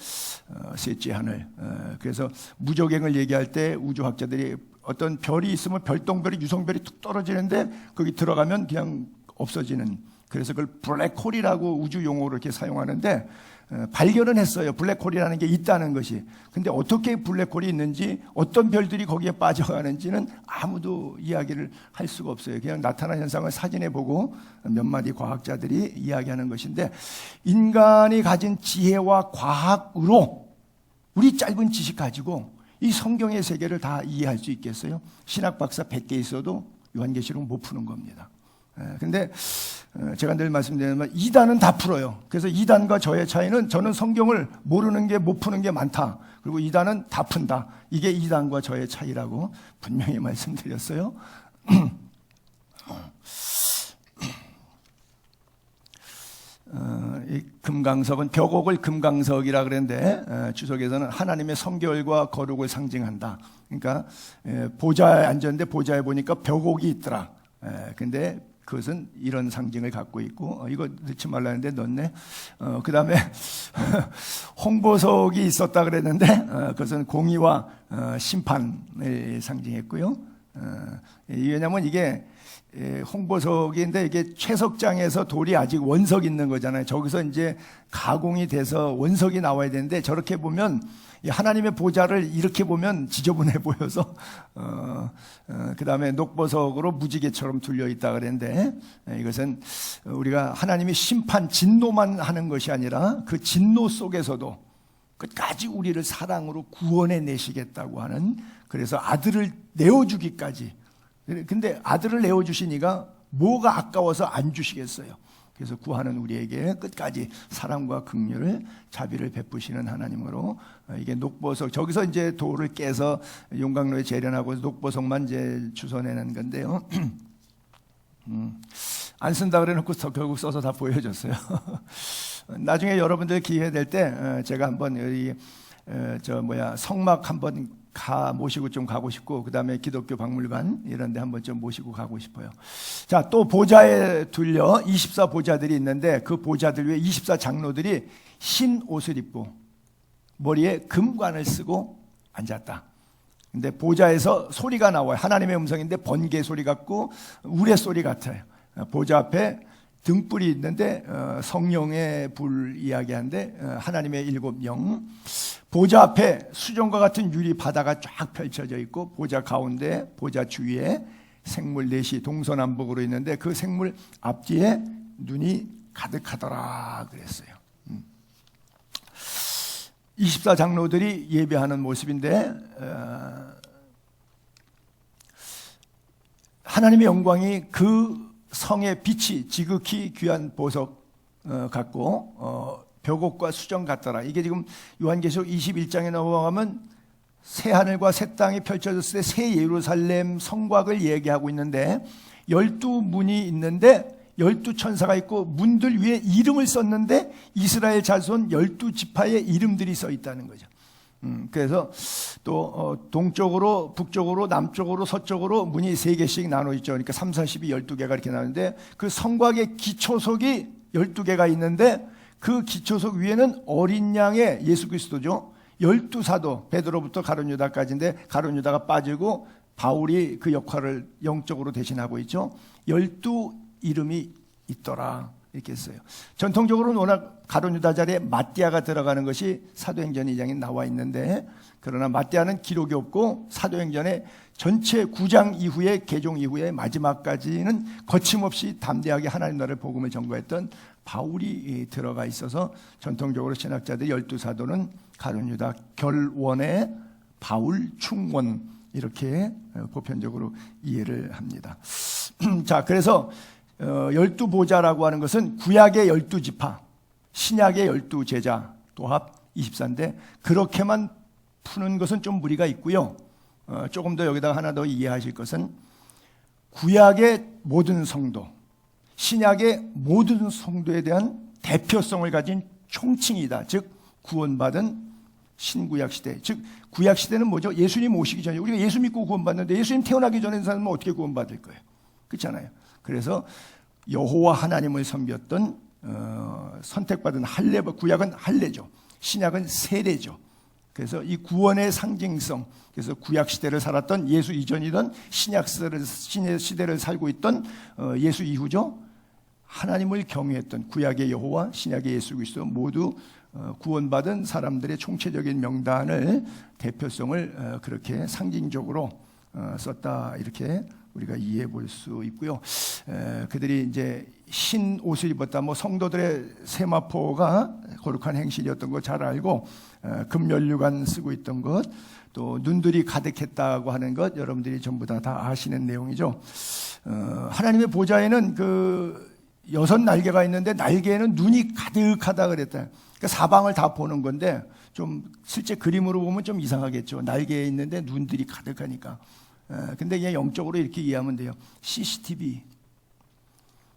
셋째 하늘. 그래서 무적행을 얘기할 때 우주학자들이 어떤 별이 있으면 별똥별이, 유성별이 툭 떨어지는데 거기 들어가면 그냥 없어지는, 그래서 그걸 블랙홀이라고 우주 용어로 이렇게 사용하는데 발견은 했어요. 블랙홀이라는 게 있다는 것이. 근데 어떻게 블랙홀이 있는지, 어떤 별들이 거기에 빠져가는지는 아무도 이야기를 할 수가 없어요. 그냥 나타난 현상을 사진에 보고 몇 마디 과학자들이 이야기하는 것인데, 인간이 가진 지혜와 과학으로 우리 짧은 지식 가지고 이 성경의 세계를 다 이해할 수 있겠어요? 신학 박사 100개 있어도 요한계시록 못 푸는 겁니다. 근데 제가 늘 말씀드리면 이단은 다 풀어요. 그래서 이단과 저의 차이는, 저는 성경을 모르는 게 못 푸는 게 많다. 그리고 이단은 다 푼다. 이게 이단과 저의 차이라고 분명히 말씀드렸어요. 이 금강석은 벽옥을 금강석이라 그랬는데 주석에서는 하나님의 성결과 거룩을 상징한다. 그러니까 보좌에 앉았는데 보좌에 보니까 벽옥이 있더라. 근데 그것은 이런 상징을 갖고 있고, 이거 넣지 말라는데 넣네. 그 다음에 홍보석이 있었다 그랬는데 그것은 공의와 심판을 상징했고요. 왜냐하면 이게 홍보석인데 이게 채석장에서 돌이 아직 원석 있는 거잖아요. 저기서 이제 가공이 돼서 원석이 나와야 되는데, 저렇게 보면 하나님의 보좌를 이렇게 보면 지저분해 보여서 그 다음에 녹보석으로 무지개처럼 둘려 있다 그랬는데, 이것은 우리가 하나님이 심판, 진노만 하는 것이 아니라 그 진노 속에서도 끝까지 우리를 사랑으로 구원해 내시겠다고 하는, 그래서 아들을 내어주기까지. 근데 아들을 내어주시니까 뭐가 아까워서 안 주시겠어요? 그래서 구하는 우리에게 끝까지 사랑과 긍휼을, 자비를 베푸시는 하나님으로, 이게 녹보석, 저기서 이제 돌을 깨서 용광로에 재련하고 녹보석만 이제 주워내는 건데요. 안 쓴다 그래놓고 결국 써서 다 보여줬어요. 나중에 여러분들 기회 될 때 제가 한번 여기 성막 한번 모시고 좀 가고 싶고, 그 다음에 기독교 박물관 이런 데 한번 좀 모시고 가고 싶어요. 자, 또 보좌에 둘려 24 보좌들이 있는데, 그 보좌들 위에 24 장로들이 흰 옷을 입고 머리에 금관을 쓰고 앉았다. 근데 보좌에서 소리가 나와요. 하나님의 음성인데 번개 소리 같고 우레 소리 같아요. 보좌 앞에 등불이 있는데 성령의 불 이야기하는데 하나님의 7영, 보좌 앞에 수정과 같은 유리 바다가 쫙 펼쳐져 있고, 보좌 가운데 보좌 주위에 생물 넷이 동서남북으로 있는데, 그 생물 앞뒤에 눈이 가득하더라 그랬어요. 24 장로들이 예배하는 모습인데, 하나님의 영광이 그 성의 빛이 지극히 귀한 보석 같고 벽옥과 수정 같더라. 이게 지금 요한계시록 21장에 넘어가면 새 하늘과 새 땅이 펼쳐졌을 때 새 예루살렘 성곽을 얘기하고 있는데, 12문이 있는데 12천사가 있고, 문들 위에 이름을 썼는데 이스라엘 자손 12지파의 이름들이 써 있다는 거죠. 그래서 또 동쪽으로, 북쪽으로, 남쪽으로, 서쪽으로 문이 3개씩 나눠 있죠. 그러니까 3, 40이 12개가 이렇게 나오는데, 그 성곽의 기초석이 12개가 있는데, 그 기초석 위에는 어린 양의 예수 그리스도죠. 12사도, 베드로부터 가룟 유다까지인데 가룟 유다가 빠지고 바울이 그 역할을 영적으로 대신하고 있죠. 12 이름이 있더라 이렇게 했어요. 전통적으로는 워낙 가룟 유다 자리에 마띠아가 들어가는 것이 사도행전 2장에 나와 있는데, 그러나 마띠아는 기록이 없고 사도행전의 전체 9장 이후에, 개종 이후에 마지막까지는 거침없이 담대하게 하나님 나라의 복음을 전거했던 바울이 들어가 있어서, 전통적으로 신학자들이 12사도는 가룟 유다 결원의 바울 충원 이렇게 보편적으로 이해를 합니다. 자, 그래서 12보좌라고 하는 것은 구약의 12지파, 신약의 12제자 도합 24인데, 그렇게만 푸는 것은 좀 무리가 있고요. 조금 더 여기다가 하나 더 이해하실 것은, 구약의 모든 성도, 신약의 모든 성도에 대한 대표성을 가진 총칭이다. 즉 구원받은 신구약 시대, 즉 구약 시대는 뭐죠? 예수님 오시기 전에, 우리가 예수 믿고 구원받는데 예수님 태어나기 전에 사람은 어떻게 구원받을 거예요? 그렇잖아요. 그래서 여호와 하나님을 섬겼던 선택받은 할례, 구약은 할례죠. 신약은 세례죠. 그래서 이 구원의 상징성, 그래서 구약 시대를 살았던 예수 이전이던 신약 시대를 살고 있던 예수 이후죠. 하나님을 경외했던 구약의 여호와, 신약의 예수 그리스도 모두 구원받은 사람들의 총체적인 명단을, 대표성을 그렇게 상징적으로 썼다 이렇게 우리가 이해해 볼 수 있고요. 그들이 이제 흰 옷을 입었다. 성도들의 세마포가 거룩한 행실이었던 거 잘 알고, 금면류관 쓰고 있던 것, 또 눈들이 가득했다고 하는 것, 여러분들이 전부 다 아시는 내용이죠. 하나님의 보좌에는 그 6 날개가 있는데, 날개에는 눈이 가득하다 그랬다. 그러니까 사방을 다 보는 건데, 좀 실제 그림으로 보면 좀 이상하겠죠. 날개에 있는데 눈들이 가득하니까. 근데 그냥 영적으로 이렇게 이해하면 돼요.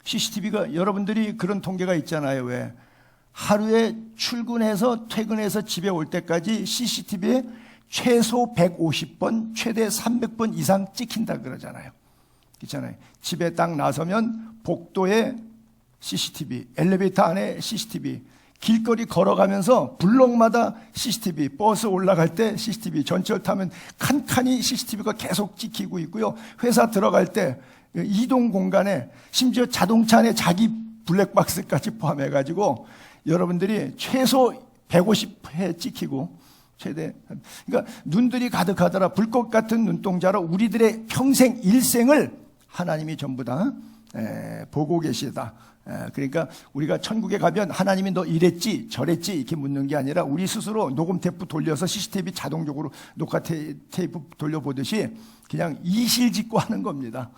CCTV가 여러분들이 그런 통계가 있잖아요. 왜? 하루에 출근해서 퇴근해서 집에 올 때까지 CCTV에 최소 150번, 최대 300번 이상 찍힌다 그러잖아요. 있잖아요. 집에 딱 나서면 복도에 CCTV, 엘리베이터 안에 CCTV, 길거리 걸어가면서 블록마다 CCTV, 버스 올라갈 때 CCTV, 전철 타면 칸칸이 CCTV가 계속 찍히고 있고요. 회사 들어갈 때 이동 공간에 심지어 자동차 안에 자기 블랙박스까지 포함해가지고 여러분들이 최소 150회 찍히고 최대, 그러니까 눈들이 가득하더라. 불꽃 같은 눈동자로 우리들의 평생 일생을 하나님이 전부 다 보고 계시다. 그러니까 우리가 천국에 가면 하나님이 너 이랬지 저랬지 이렇게 묻는 게 아니라, 우리 스스로 녹음 테이프 돌려서 CCTV 자동적으로 녹화 테이프 돌려보듯이 그냥 이실직고 하는 겁니다.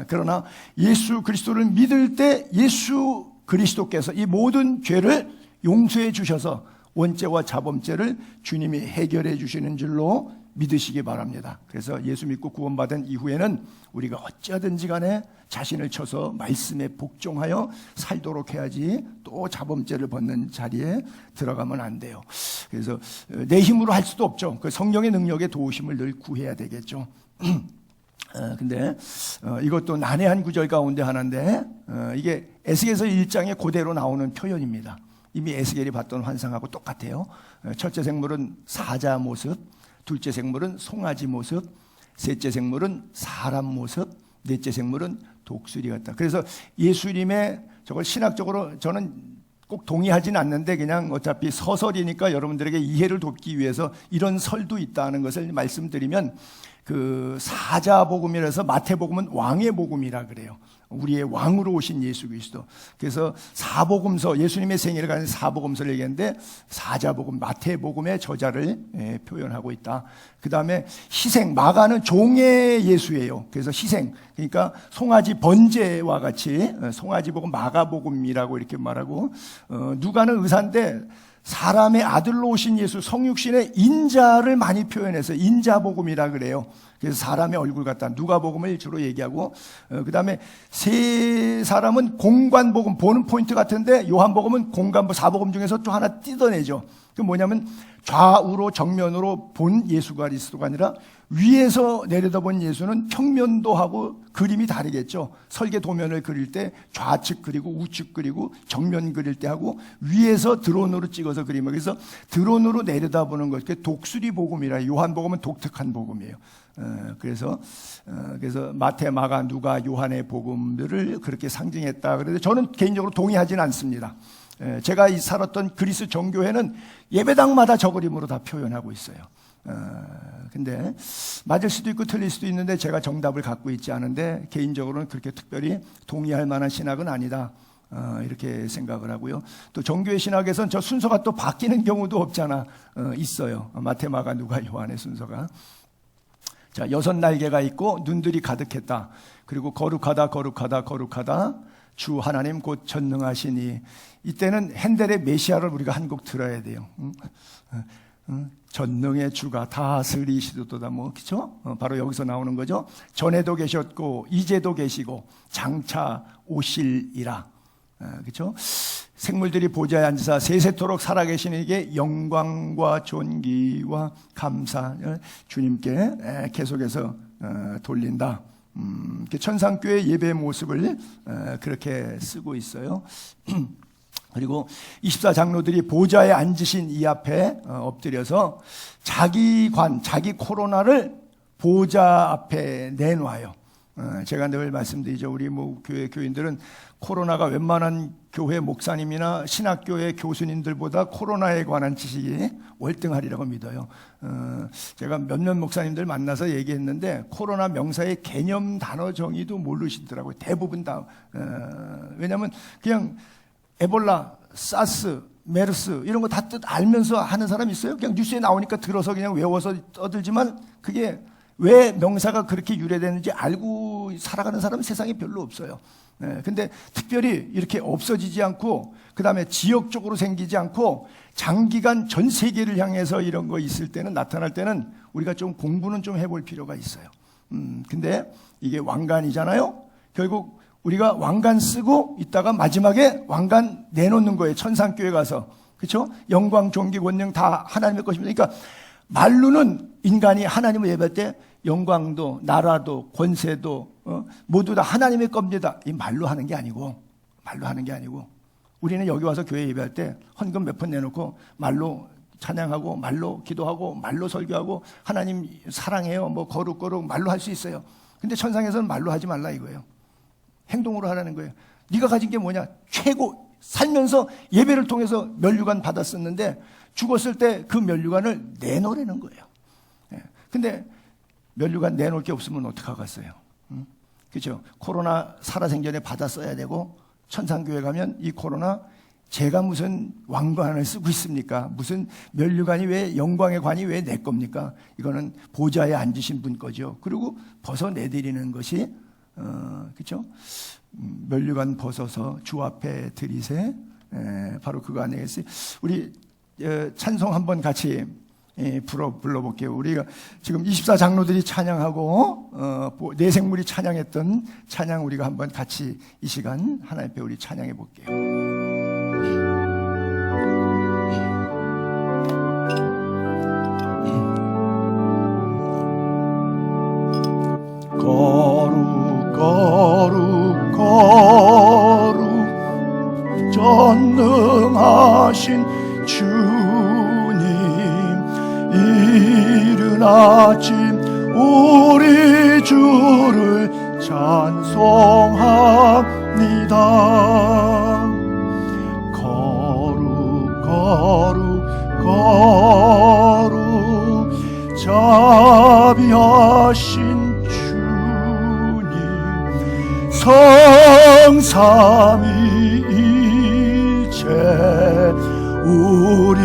그러나 예수 그리스도를 믿을 때 예수 그리스도께서 이 모든 죄를 용서해 주셔서 원죄와 자범죄를 주님이 해결해 주시는 줄로 믿으시기 바랍니다. 그래서 예수 믿고 구원받은 이후에는 우리가 어찌하든지 간에 자신을 쳐서 말씀에 복종하여 살도록 해야지 또 자범죄를 벗는 자리에 들어가면 안 돼요. 그래서 내 힘으로 할 수도 없죠. 그 성령의 능력에 도우심을 늘 구해야 되겠죠. 근데 이것도 난해한 구절 가운데 하나인데 이게 에스겔서 1장에 그대로 나오는 표현입니다. 이미 에스겔이 봤던 환상하고 똑같아요. 첫째 생물은 사자 모습, 둘째 생물은 송아지 모습, 셋째 생물은 사람 모습, 넷째 생물은 독수리 같다. 그래서 예수님의 저걸 신학적으로 저는 꼭 동의하진 않는데 그냥 어차피 서설이니까 여러분들에게 이해를 돕기 위해서 이런 설도 있다는 것을 말씀드리면, 그 사자복음이라서 마태복음은 왕의 복음이라 그래요. 우리의 왕으로 오신 예수 그리스도. 그래서 사복음서, 예수님의 생애를 가는 사복음서를 얘기하는데 사자복음, 마태복음의 저자를 표현하고 있다. 그 다음에 희생, 마가는 종의 예수예요. 그래서 희생, 그러니까 송아지 번제와 같이 송아지복음, 마가복음이라고 이렇게 말하고, 누가는 의사인데 사람의 아들로 오신 예수, 성육신의 인자를 많이 표현해서 인자복음이라 그래요. 그래서 사람의 얼굴 같다. 누가복음을 주로 얘기하고, 그 다음에 세 사람은 공관복음, 보는 포인트 같은데 요한복음은 공관부, 사복음 중에서 또 하나 뜯어내죠. 그 뭐냐면 좌우로 정면으로 본 예수 그리스도가 아니라 위에서 내려다본 예수는 평면도 하고 그림이 다르겠죠. 설계 도면을 그릴 때 좌측 그리고 우측 그리고 정면 그릴 때 하고 위에서 드론으로 찍어서 그리면, 그래서 드론으로 내려다보는 것, 그게 독수리 복음이라. 요한복음은 독특한 복음이에요. 그래서 마태, 마가, 누가, 요한의 복음들을 그렇게 상징했다. 그래서 저는 개인적으로 동의하지는 않습니다. 제가 살았던 그리스 정교회는 예배당마다 저 그림으로 다 표현하고 있어요. 근데 맞을 수도 있고 틀릴 수도 있는데 제가 정답을 갖고 있지 않은데 개인적으로는 그렇게 특별히 동의할 만한 신학은 아니다, 이렇게 생각을 하고요. 또 정교회 신학에서는 저 순서가 또 바뀌는 경우도 없잖아. 있어요. 마태, 마가, 누가, 요한의 순서가. 자, 6날개가 있고 눈들이 가득했다. 그리고 거룩하다, 거룩하다, 거룩하다. 주 하나님 곧 전능하시니. 이때는 핸델의 메시아를 우리가 한 곡 들어야 돼요. 전능의 주가 다스리시도다, 뭐, 그쵸? 바로 여기서 나오는 거죠. 전에도 계셨고 이제도 계시고 장차 오실이라. 그쵸? 생물들이 보좌에 앉으사 세세토록 살아계신 이게 영광과 존귀와 감사 주님께 계속해서 돌린다. 천상교회 예배 모습을 그렇게 쓰고 있어요. 그리고 24장로들이 보좌에 앉으신 이 앞에 엎드려서 자기 코로나를 보좌 앞에 내놔요. 제가 늘 말씀드리죠. 우리 교회 교인들은 코로나가 웬만한 교회 목사님이나 신학교회 교수님들보다 코로나에 관한 지식이 월등하리라고 믿어요. 제가 몇몇 목사님들 만나서 얘기했는데 코로나 명사의 개념 단어 정의도 모르시더라고요. 대부분 다. 왜냐하면 그냥 에볼라, 사스, 메르스 이런 거 다 뜻 알면서 하는 사람 있어요? 그냥 뉴스에 나오니까 들어서 그냥 외워서 떠들지만 그게 왜 명사가 그렇게 유래되는지 알고 살아가는 사람은 세상에 별로 없어요. 근데 특별히 이렇게 없어지지 않고 그 다음에 지역적으로 생기지 않고 장기간 전 세계를 향해서 이런 거 있을 때는, 나타날 때는 우리가 좀 공부는 좀 해볼 필요가 있어요. 근데 이게 왕관이잖아요. 결국 우리가 왕관 쓰고 있다가 마지막에 왕관 내놓는 거예요. 천상교회 가서. 그렇죠? 영광, 존귀, 권능 다 하나님의 것입니다. 그러니까 말로는 인간이 하나님을 예배할 때 영광도 나라도 권세도 모두 다 하나님의 겁니다. 이 말로 하는 게 아니고 우리는 여기 와서 교회 예배할 때 헌금 몇 푼 내놓고 말로 찬양하고 말로 기도하고 말로 설교하고 하나님 사랑해요 뭐 거룩 말로 할 수 있어요. 근데 천상에서는 말로 하지 말라 이거예요. 행동으로 하라는 거예요. 네가 가진 게 뭐냐? 최고. 살면서 예배를 통해서 면류관 받았었는데 죽었을 때 그 면류관을 내놓으라는 거예요. 근데 면류관 내놓을 게 없으면 어떡하겠어요? 그렇죠? 코로나 살아생전에 받았어야 되고 천상교회 가면 이 코로나 제가 무슨 왕관을 쓰고 있습니까? 무슨 면류관이 왜, 영광의 관이 왜 내 겁니까? 이거는 보좌에 앉으신 분 거죠. 그리고 벗어내드리는 것이 그렇죠? 면류관 벗어서 주 앞에 드리세. 바로 그거 아니겠어요? 우리 찬송 한번 같이 불러볼게요. 우리가 지금 24장로들이 찬양하고 네 생물이 찬양했던 찬양 우리가 한번 같이 이 시간 하나님 앞에 우리 찬양해 볼게요. 거룩 거룩 거룩 전능하신 주님, 이른 아침 우리 주를 찬송합니다. 거룩 거룩 거룩 자비하신 성삼위일체 우리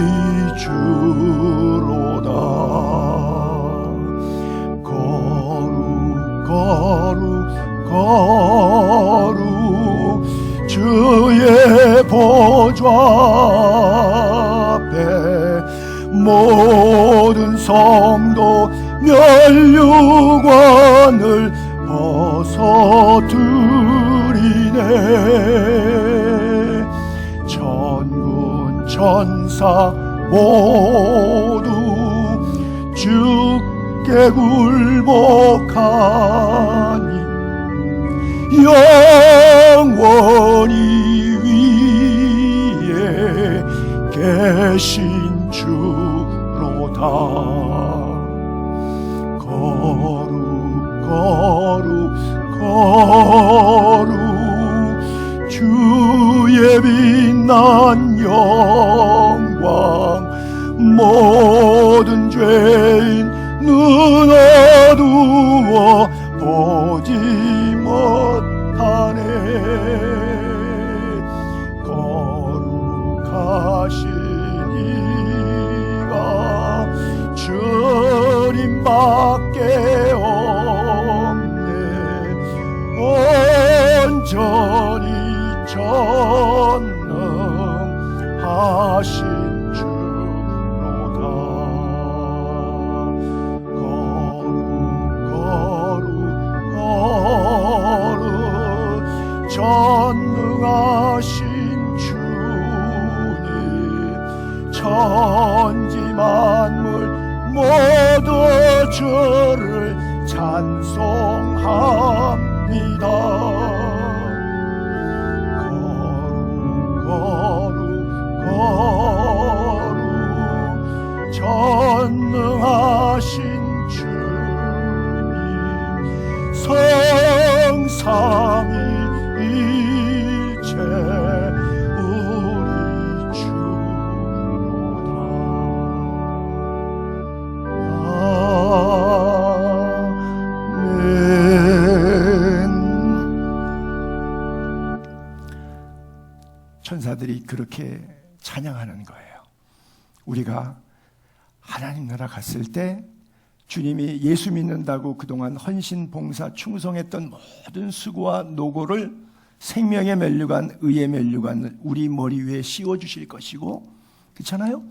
주로다. 거룩 거룩 거룩 주의 보좌 앞에 모든 성도 면류관을 벗어드리네. 천군 천사 모두 주께 굴복하니 영원히 위에 계신 주로다. 거룩 거룩 거룩 주의 빛난 영광 모든 죄인 눈 어두워 보지 못하네. 거룩하신 이가 주님밖에 없네. 온전히 전능하신 주로다. 거룩 거룩 거룩 전능하신 주님, 천지 만물 모두 주를 찬송합니다. 거룩 거룩 전능하신 주님, 성삼위일체 우리 주로다. 아멘. 천사들이 그렇게 찬양하는 거예요. 우리가 하나님 나라 갔을 때 주님이 예수 믿는다고 그동안 헌신, 봉사, 충성했던 모든 수고와 노고를 생명의 면류관, 의의 면류관을 우리 머리 위에 씌워주실 것이고, 그렇잖아요?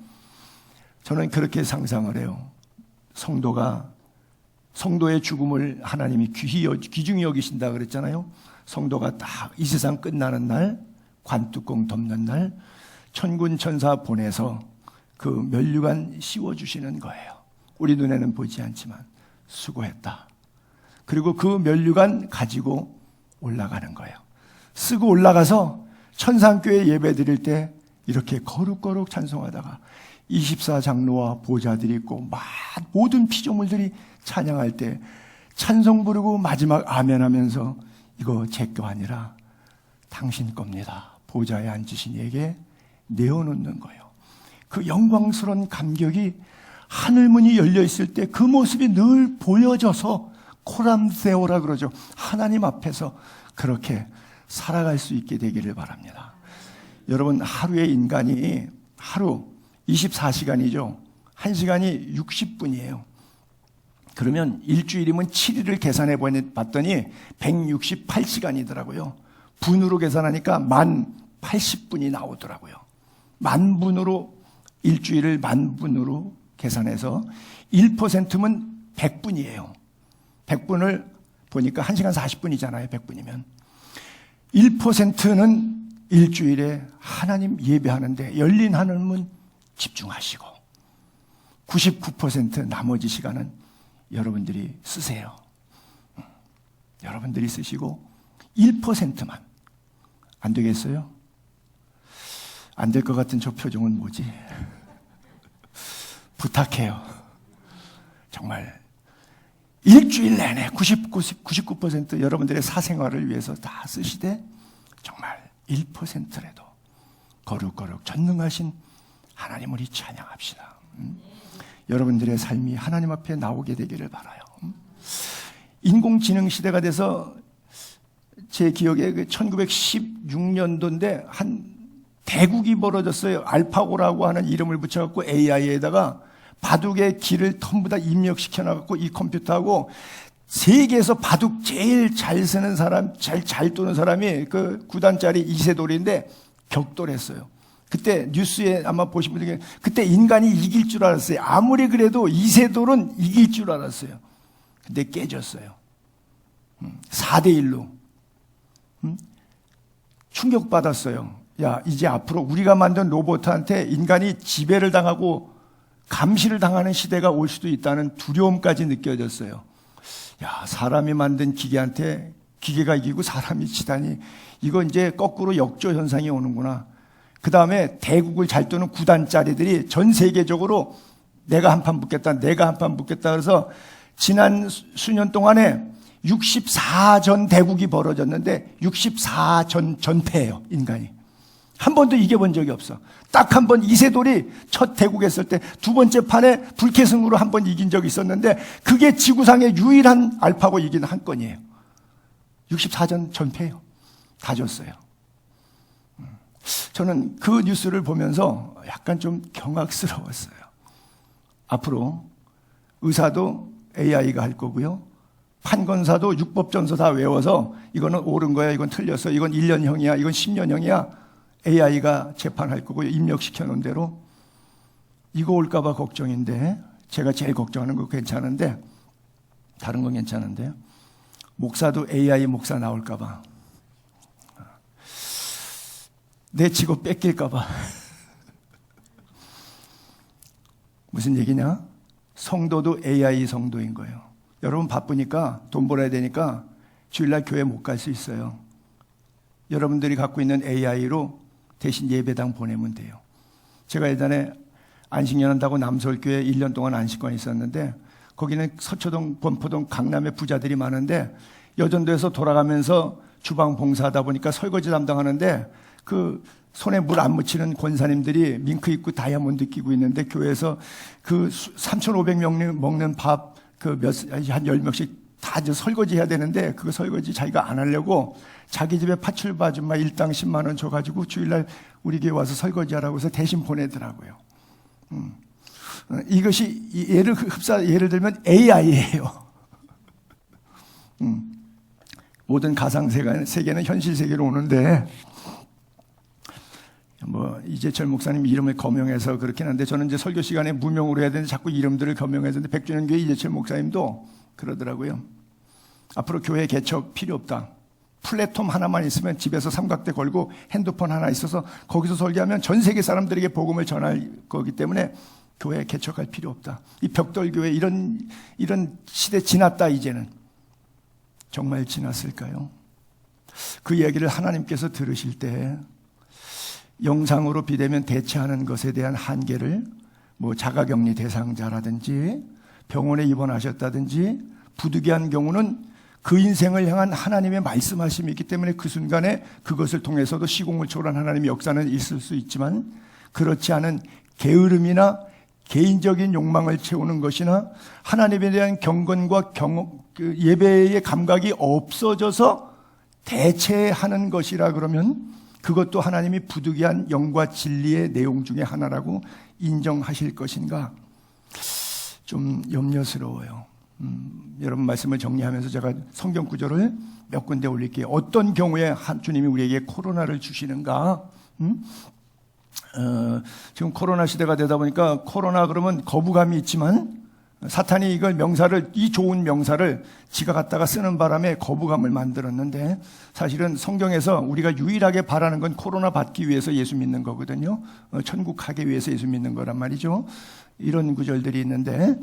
저는 그렇게 상상을 해요. 성도의 죽음을 하나님이 귀중히 여기신다 그랬잖아요. 성도가 딱 이 세상 끝나는 날, 관뚜껑 덮는 날 천군 천사 보내서 그 면류관 씌워주시는 거예요. 우리 눈에는 보이지 않지만 수고했다. 그리고 그 면류관 가지고 올라가는 거예요. 쓰고 올라가서 천상교회 예배 드릴 때 이렇게 거룩거룩 찬송하다가 24장로와 보좌들이 있고 모든 피조물들이 찬양할 때 찬송 부르고 마지막 아멘 하면서 이거 제 거 아니라 당신 겁니다. 보좌에 앉으신 이에게 내어놓는 거예요. 그 영광스러운 감격이 하늘문이 열려 있을 때 그 모습이 늘 보여져서 코람세오라 그러죠. 하나님 앞에서 그렇게 살아갈 수 있게 되기를 바랍니다. 여러분, 하루의 인간이 하루 24시간이죠. 1시간이 60분이에요. 그러면 일주일이면 7일을 계산해 봤더니 168시간이더라고요. 분으로 계산하니까 1080분이 나오더라고요. 10,000분으로 일주일을 10,000분으로 계산해서 1%면 100분이에요. 100분을 보니까 1시간 40분이잖아요. 100분이면. 1%는 일주일에 하나님 예배하는데 열린 하늘문 집중하시고 99% 나머지 시간은 여러분들이 쓰세요. 여러분들이 쓰시고 1%만 안 되겠어요? 안 될 것 같은 저 표정은 뭐지? 부탁해요. 정말 일주일 내내 99% 여러분들의 사생활을 위해서 다 쓰시되 정말 1%라도 거룩거룩 전능하신 하나님 우리 찬양합시다. 여러분들의 삶이 하나님 앞에 나오게 되기를 바라요. 인공지능 시대가 돼서 제 기억에 1916년도인데 한 대국이 벌어졌어요. 알파고라고 하는 이름을 붙여갖고 AI에다가 바둑의 길을 전부 다 입력시켜놔갖고 이 컴퓨터하고 세계에서 바둑 제일 잘 쓰는 사람, 잘 두는 사람이 그 9단짜리 이세돌인데 격돌했어요. 그때 뉴스에 아마 보신 분들이 그때 인간이 이길 줄 알았어요. 아무리 그래도 이세돌은 이길 줄 알았어요. 근데 깨졌어요. 4대1로. 충격받았어요. 야, 이제 앞으로 우리가 만든 로봇한테 인간이 지배를 당하고 감시를 당하는 시대가 올 수도 있다는 두려움까지 느껴졌어요. 야, 사람이 만든 기계한테 기계가 이기고 사람이 지다니 이거 이제 거꾸로 역조 현상이 오는구나. 그 다음에 대국을 잘 두는 9단짜리들이 전 세계적으로 내가 한 판 붙겠다, 내가 한 판 붙겠다 그래서 지난 수년 동안에 64전 대국이 벌어졌는데 64전 전패예요, 인간이. 한 번도 이겨본 적이 없어. 딱 한 번 이세돌이 첫 대국했을 때 두 번째 판에 불쾌승으로 한 번 이긴 적이 있었는데 그게 지구상의 유일한 알파고 이긴 한 건이에요. 64전 전패예요. 다 졌어요. 저는 그 뉴스를 보면서 약간 좀 경악스러웠어요. 앞으로 의사도 AI가 할 거고요. 판검사도 육법전서 다 외워서 이거는 옳은 거야, 이건 틀렸어, 이건 1년형이야, 이건 10년형이야. AI가 재판할 거고요. 입력시켜 놓은 대로. 이거 올까 봐 걱정인데 제가 제일 걱정하는 거 괜찮은데 다른 건 괜찮은데 목사도 AI 목사 나올까 봐. 내 직업 뺏길까 봐. 무슨 얘기냐? 성도도 AI 성도인 거예요. 여러분 바쁘니까 돈 벌어야 되니까 주일날 교회 못 갈 수 있어요. 여러분들이 갖고 있는 AI로 대신 예배당 보내면 돼요. 제가 예전에 안식년한다고 남서울교회 1년 동안 안식권이 있었는데 거기는 서초동, 범포동, 강남에 부자들이 많은데 여전도에서 돌아가면서 주방 봉사하다 보니까 설거지 담당하는데 그 손에 물 안 묻히는 권사님들이 밍크 입고 다이아몬드 끼고 있는데 교회에서 그 3,500명 먹는 밥 그 한 10명씩 다 설거지 해야 되는데 그 설거지 자기가 안 하려고 자기 집에 파출부 아줌마 일당 10만 원 줘가지고 주일날 우리 교회 와서 설거지 하라고 해서 대신 보내더라고요. 이것이 예를 들면 AI예요. 모든 가상 세계는 현실 세계로 오는데 뭐 이재철 목사님 이름을 거명해서 그렇긴 한데 저는 이제 설교 시간에 무명으로 해야 되는데 자꾸 이름들을 거명해서 백주년교회 이재철 목사님도 그러더라고요. 앞으로 교회 개척 필요 없다. 플랫폼 하나만 있으면 집에서 삼각대 걸고 핸드폰 하나 있어서 거기서 설교하면 전 세계 사람들에게 복음을 전할 거기 때문에 교회 개척할 필요 없다. 이 벽돌교회 이런 시대 지났다. 이제는 정말 지났을까요? 그 이야기를 하나님께서 들으실 때 영상으로 비대면 대체하는 것에 대한 한계를 뭐 자가격리 대상자라든지 병원에 입원하셨다든지 부득이한 경우는 그 인생을 향한 하나님의 말씀하심이 있기 때문에 그 순간에 그것을 통해서도 시공을 초월한 하나님의 역사는 있을 수 있지만 그렇지 않은 게으름이나 개인적인 욕망을 채우는 것이나 하나님에 대한 경건과 예배의 감각이 없어져서 대체하는 것이라 그러면 그것도 하나님이 부득이한 영과 진리의 내용 중에 하나라고 인정하실 것인가? 좀 염려스러워요. 여러분 말씀을 정리하면서 제가 성경 구절을 몇 군데 올릴게요. 어떤 경우에 주님이 우리에게 코로나를 주시는가? 지금 코로나 시대가 되다 보니까 코로나 그러면 거부감이 있지만 사탄이 이걸 명사를, 이 좋은 명사를 지가 갖다가 쓰는 바람에 거부감을 만들었는데, 사실은 성경에서 우리가 유일하게 바라는 건 코로나 받기 위해서 예수 믿는 거거든요. 천국 가기 위해서 예수 믿는 거란 말이죠. 이런 구절들이 있는데,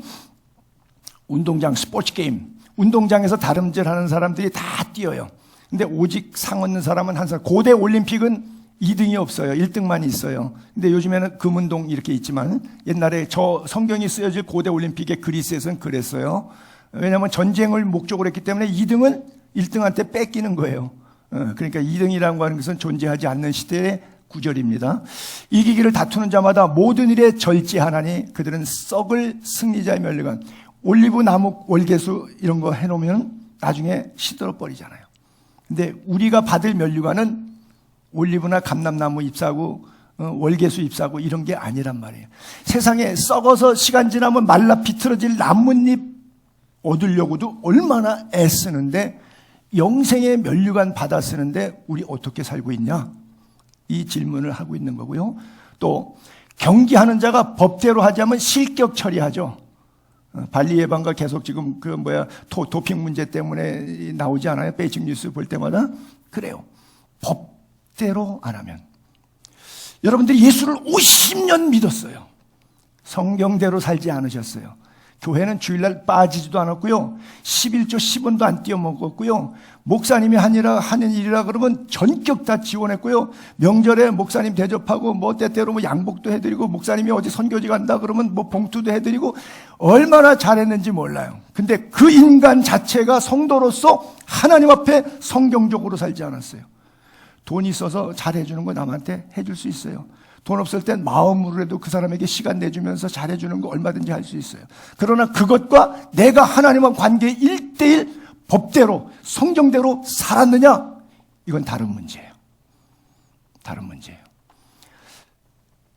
운동장, 스포츠 게임, 운동장에서 다름질하는 사람들이 다 뛰어요. 근데 오직 상 얻는 사람은 한 사람. 고대 올림픽은 2등이 없어요. 1등만 있어요. 근데 요즘에는 금운동 이렇게 있지만, 옛날에 저 성경이 쓰여질 고대 올림픽의 그리스에서는 그랬어요. 왜냐하면 전쟁을 목적으로 했기 때문에 2등은 1등한테 뺏기는 거예요. 그러니까 2등이라고 하는 것은 존재하지 않는 시대의 구절입니다. 이기기를 다투는 자마다 모든 일에 절제하나니 그들은 썩을 승리자의 면류관. 올리브 나무, 월계수 이런 거 해놓으면 나중에 시들어 버리잖아요. 근데 우리가 받을 면류관은 올리브나 감람나무 잎사고 월계수 잎사고 이런 게 아니란 말이에요. 세상에 썩어서 시간 지나면 말라 비틀어질 나뭇잎 얻으려고도 얼마나 애쓰는데, 영생의 면류관 받아 쓰는데 우리 어떻게 살고 있냐? 이 질문을 하고 있는 거고요. 또 경기하는 자가 법대로 하자면 실격 처리하죠. 발리 예방과 계속 지금 도핑 문제 때문에 나오지 않아요? 베이징 뉴스 볼 때마다. 그래요. 법대로 안 하면. 여러분들이 예수를 50년 믿었어요. 성경대로 살지 않으셨어요. 교회는 주일날 빠지지도 않았고요. 11조 10원도 안 띄어먹었고요. 목사님이 하는 일이라 그러면 전격 다 지원했고요. 명절에 목사님 대접하고 때때로 양복도 해드리고, 목사님이 어디 선교지 간다 그러면 봉투도 해드리고, 얼마나 잘했는지 몰라요. 근데 그 인간 자체가 성도로서 하나님 앞에 성경적으로 살지 않았어요. 돈이 있어서 잘해주는 거 남한테 해줄 수 있어요. 돈 없을 땐 마음으로라도 그 사람에게 시간 내주면서 잘해주는 거 얼마든지 할 수 있어요. 그러나 그것과 내가 하나님과 관계 1대1 법대로 성경대로 살았느냐? 이건 다른 문제예요. 다른 문제예요.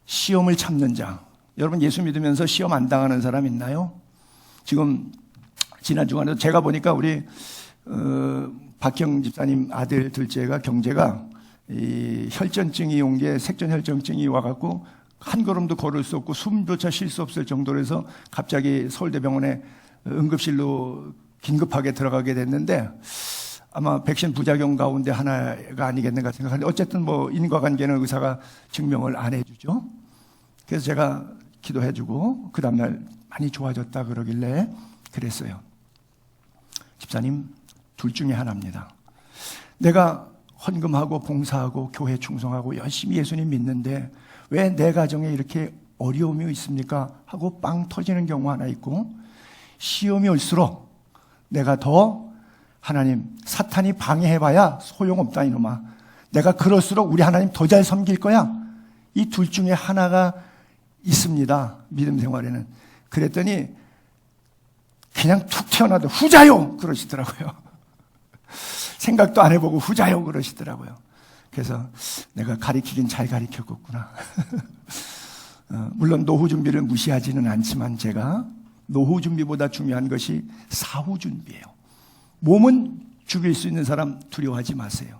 시험을 참는 자. 여러분 예수 믿으면서 시험 안 당하는 사람 있나요? 지금 지난 주간에 제가 보니까 우리 박형 집사님 아들 둘째가 경제가 이 혈전증이 온 게, 색전 혈전증이 와갖고 한 걸음도 걸을 수 없고 숨조차 쉴 수 없을 정도로 해서 갑자기 서울대병원에 응급실로 긴급하게 들어가게 됐는데, 아마 백신 부작용 가운데 하나가 아니겠는가 생각하는데, 어쨌든 인과관계는 의사가 증명을 안 해주죠. 그래서 제가 기도해주고 그 다음날 많이 좋아졌다 그러길래 그랬어요. 집사님, 둘 중에 하나입니다. 내가 헌금하고 봉사하고 교회 충성하고 열심히 예수님 믿는데 왜 내 가정에 이렇게 어려움이 있습니까? 하고 빵 터지는 경우 하나 있고, 시험이 올수록 내가 더 하나님, 사탄이 방해해봐야 소용없다 이놈아, 내가 그럴수록 우리 하나님 더 잘 섬길 거야. 이 둘 중에 하나가 있습니다, 믿음 생활에는. 그랬더니 그냥 툭 튀어나와도 후자요 그러시더라고요. 생각도 안 해보고 후자요 그러시더라고요. 그래서 내가 가리키긴 잘 가리켰구나. 물론 노후 준비를 무시하지는 않지만, 제가 노후 준비보다 중요한 것이 사후 준비예요. 몸은 죽일 수 있는 사람 두려워하지 마세요.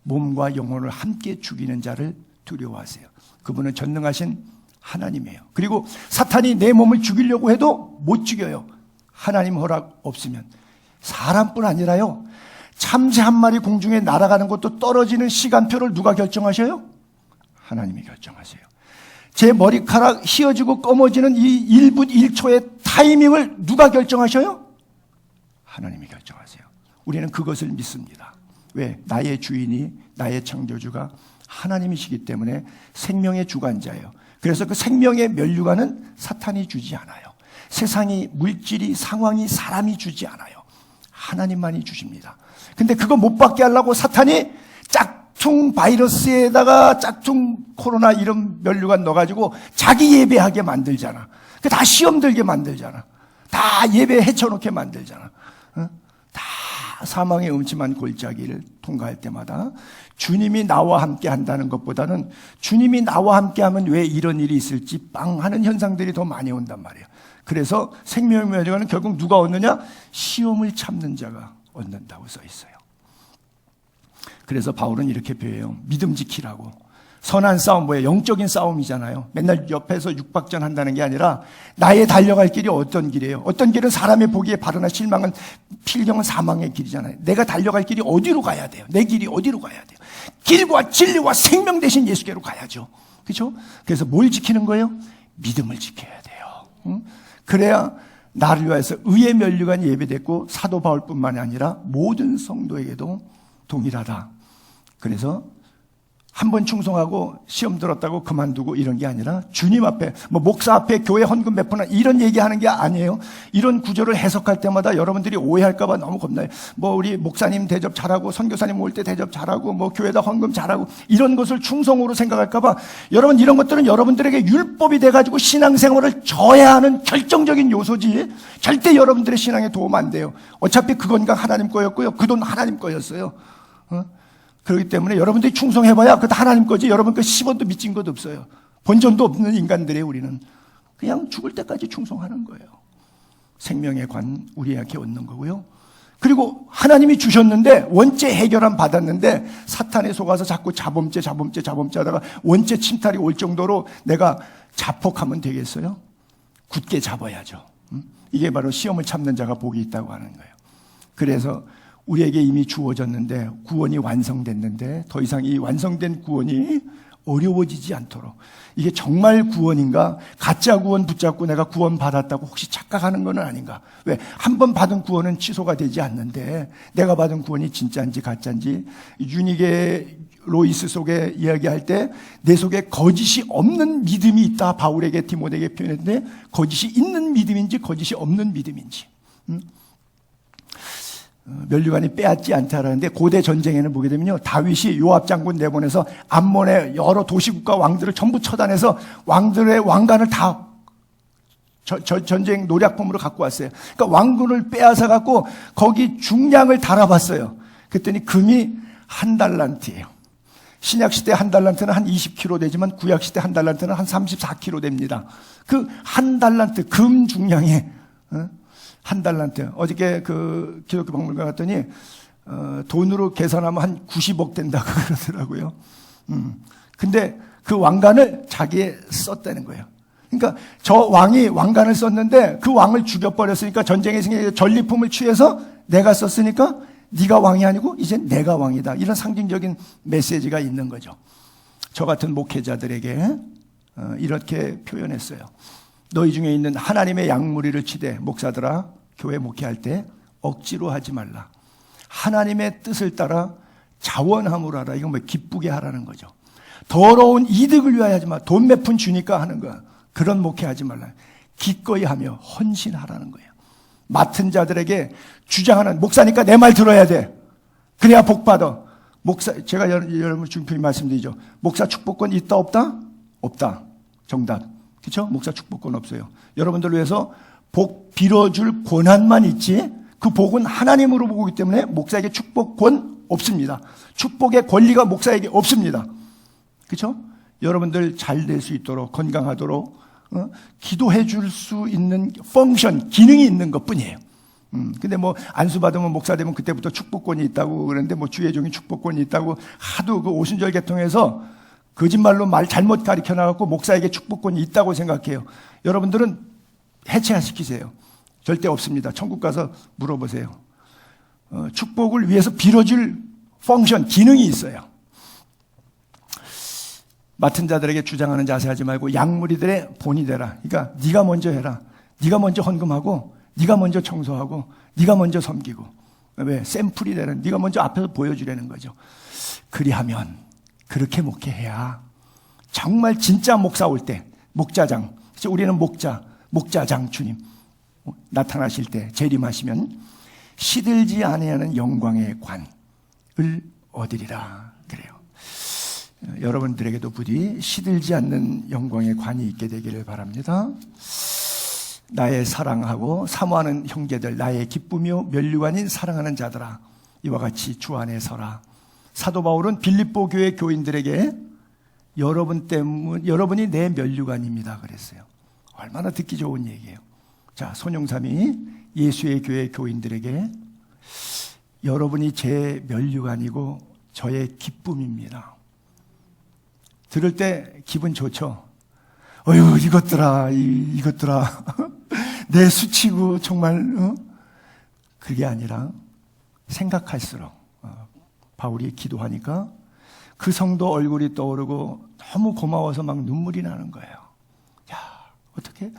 몸과 영혼을 함께 죽이는 자를 두려워하세요. 그분은 전능하신 하나님이에요. 그리고 사탄이 내 몸을 죽이려고 해도 못 죽여요. 하나님 허락 없으면. 사람뿐 아니라요, 참새 한 마리 공중에 날아가는 것도 떨어지는 시간표를 누가 결정하셔요? 하나님이 결정하세요. 제 머리카락 휘어지고 검어지는 이 1분 1초의 타이밍을 누가 결정하셔요? 하나님이 결정하세요. 우리는 그것을 믿습니다. 왜? 나의 주인이, 나의 창조주가 하나님이시기 때문에 생명의 주관자예요. 그래서 그 생명의 면류관은 사탄이 주지 않아요. 세상이, 물질이, 상황이, 사람이 주지 않아요. 하나님만이 주십니다. 근데 그거 못 받게 하려고 사탄이 짝퉁 바이러스에다가 짝퉁 코로나 이런 면류관 넣어가지고 자기 예배하게 만들잖아. 그 다 시험 들게 만들잖아. 다 예배 헤쳐놓게 만들잖아. 다 사망의 음침한 골짜기를 통과할 때마다 주님이 나와 함께 한다는 것보다는 주님이 나와 함께 하면 왜 이런 일이 있을지 빵 하는 현상들이 더 많이 온단 말이에요. 그래서 생명의 면류관은 결국 누가 얻느냐? 시험을 참는 자가 얻는다고 써 있어요. 그래서 바울은 이렇게 표현해요. 믿음 지키라고. 선한 싸움 뭐예요? 영적인 싸움이잖아요. 맨날 옆에서 육박전 한다는 게 아니라 나의 달려갈 길이 어떤 길이에요? 어떤 길은 사람의 보기에 바르나 실망은 필경은 사망의 길이잖아요. 내가 달려갈 길이 어디로 가야 돼요? 내 길이 어디로 가야 돼요? 길과 진리와 생명 대신 예수께로 가야죠. 그렇죠? 그래서 뭘 지키는 거예요? 믿음을 지켜야 돼요. 응? 그래야 나를 위해서 의의 면류관이 예배됐고 사도 바울뿐만 아니라 모든 성도에게도 동일하다. 그래서 한 번 충성하고 시험 들었다고 그만두고 이런 게 아니라 주님 앞에 뭐 목사 앞에 교회 헌금 베푸는 이런 얘기하는 게 아니에요. 이런 구절을 해석할 때마다 여러분들이 오해할까 봐 너무 겁나요. 뭐 우리 목사님 대접 잘하고 선교사님 올 때 대접 잘하고 뭐 교회다 헌금 잘하고 이런 것을 충성으로 생각할까 봐 여러분 이런 것들은 여러분들에게 율법이 돼 가지고 신앙생활을 져야 하는 결정적인 요소지 절대 여러분들의 신앙에 도움 안 돼요. 어차피 그 건강 하나님 거였고요. 그 돈 하나님 거였어요. 그렇기 때문에 여러분들이 충성해봐야 그것도 하나님 거지 여러분 그 10원도 미친 것 없어요. 본전도 없는 인간들이에요. 우리는 그냥 죽을 때까지 충성하는 거예요. 생명의 관 우리에게 얻는 거고요. 그리고 하나님이 주셨는데 원죄 해결함 받았는데 사탄에 속아서 자꾸 자범죄 하다가 원죄 침탈이 올 정도로 내가 자폭하면 되겠어요? 굳게 잡아야죠. 이게 바로 시험을 참는 자가 복이 있다고 하는 거예요. 그래서 우리에게 이미 주어졌는데 구원이 완성됐는데 더 이상 이 완성된 구원이 어려워지지 않도록 이게 정말 구원인가 가짜 구원 붙잡고 내가 구원 받았다고 혹시 착각하는 건 아닌가. 왜? 한 번 받은 구원은 취소가 되지 않는데 내가 받은 구원이 진짜인지 가짜인지 유니게 로이스 속에 이야기할 때 내 속에 거짓이 없는 믿음이 있다. 바울에게 디모데에게 표현했는데 거짓이 있는 믿음인지 거짓이 없는 믿음인지 면류관이 빼앗지 않다라는데 고대 전쟁에는 보게 되면요 다윗이 요압 장군 내보내서 암몬의 여러 도시국가 왕들을 전부 처단해서 왕들의 왕관을 다 전쟁 노략품으로 갖고 왔어요. 그러니까 왕군을 빼앗아 갖고 거기 중량을 달아봤어요. 그랬더니 금이 1달란트예요. 신약 시대 1달란트는 한 20kg 되지만 구약 시대 1달란트는 한 34kg 됩니다. 그 1달란트 금 중량에 1달란트. 어저께 그 기독교 박물관 갔더니 돈으로 계산하면 한 90억 된다고 그러더라고요. 근데 그 왕관을 자기에 썼다는 거예요. 그러니까 저 왕이 왕관을 썼는데 그 왕을 죽여버렸으니까 전쟁에 생겨 전리품을 취해서 내가 썼으니까 네가 왕이 아니고 이제 내가 왕이다. 이런 상징적인 메시지가 있는 거죠. 저 같은 목회자들에게 이렇게 표현했어요. 너희 중에 있는 하나님의 양무리를 치되 목사들아 교회 목회할 때 억지로 하지 말라. 하나님의 뜻을 따라 자원함으로 하라. 이건 뭐 기쁘게 하라는 거죠. 더러운 이득을 위하여 하지 마. 돈 몇 푼 주니까 하는 거야. 그런 목회하지 말라. 기꺼이 하며 헌신하라는 거예요. 맡은 자들에게 주장하는 목사니까 내 말 들어야 돼. 그래야 복 받아. 목사 제가 여러분 중표히 말씀드리죠. 목사 축복권 있다 없다? 없다. 정답. 그렇죠? 목사 축복권 없어요. 여러분들 위해서 복 빌어줄 권한만 있지 그 복은 하나님으로 보기 때문에 목사에게 축복권 없습니다. 축복의 권리가 목사에게 없습니다. 그렇죠? 여러분들 잘 될 수 있도록 건강하도록 기도해 줄 수 있는 펑션, 기능이 있는 것뿐이에요. 근데 뭐 안수 받으면 목사 되면 그때부터 축복권이 있다고 그러는데 뭐 주의 종이 축복권이 있다고 하도 그 오순절 계통에서 거짓말로 말 잘못 가르쳐 나갖고 목사에게 축복권이 있다고 생각해요. 여러분들은 해체시키세요. 절대 없습니다. 천국 가서 물어보세요. 축복을 위해서 빌어줄 펑션, 기능이 있어요. 맡은 자들에게 주장하는 자세 하지 말고 양무리들의 본이 되라. 그러니까 네가 먼저 해라. 네가 먼저 헌금하고 네가 먼저 청소하고 네가 먼저 섬기고. 왜? 샘플이 되는 네가 먼저 앞에서 보여주려는 거죠. 그리하면 그렇게 목회해야 정말 진짜 목사 올 때 목자장, 우리는 목자장 주님 나타나실 때 재림하시면 시들지 아니하는 영광의 관을 얻으리라 그래요. 여러분들에게도 부디 시들지 않는 영광의 관이 있게 되기를 바랍니다. 나의 사랑하고 사모하는 형제들, 나의 기쁨이요 면류관인 사랑하는 자들아, 이와 같이 주 안에 서라. 사도 바울은 빌립보 교회 교인들에게 여러분이 내 면류관입니다 그랬어요. 얼마나 듣기 좋은 얘기예요. 자, 손용삼이 예수의 교회 교인들에게 여러분이 제 면류관이고 저의 기쁨입니다. 들을 때 기분 좋죠. 어휴, 이것들아, 이것들아. 내 수치고 정말, 그게 아니라 생각할수록 바울이 기도하니까 그 성도 얼굴이 떠오르고 너무 고마워서 막 눈물이 나는 거예요. 야, 어떻게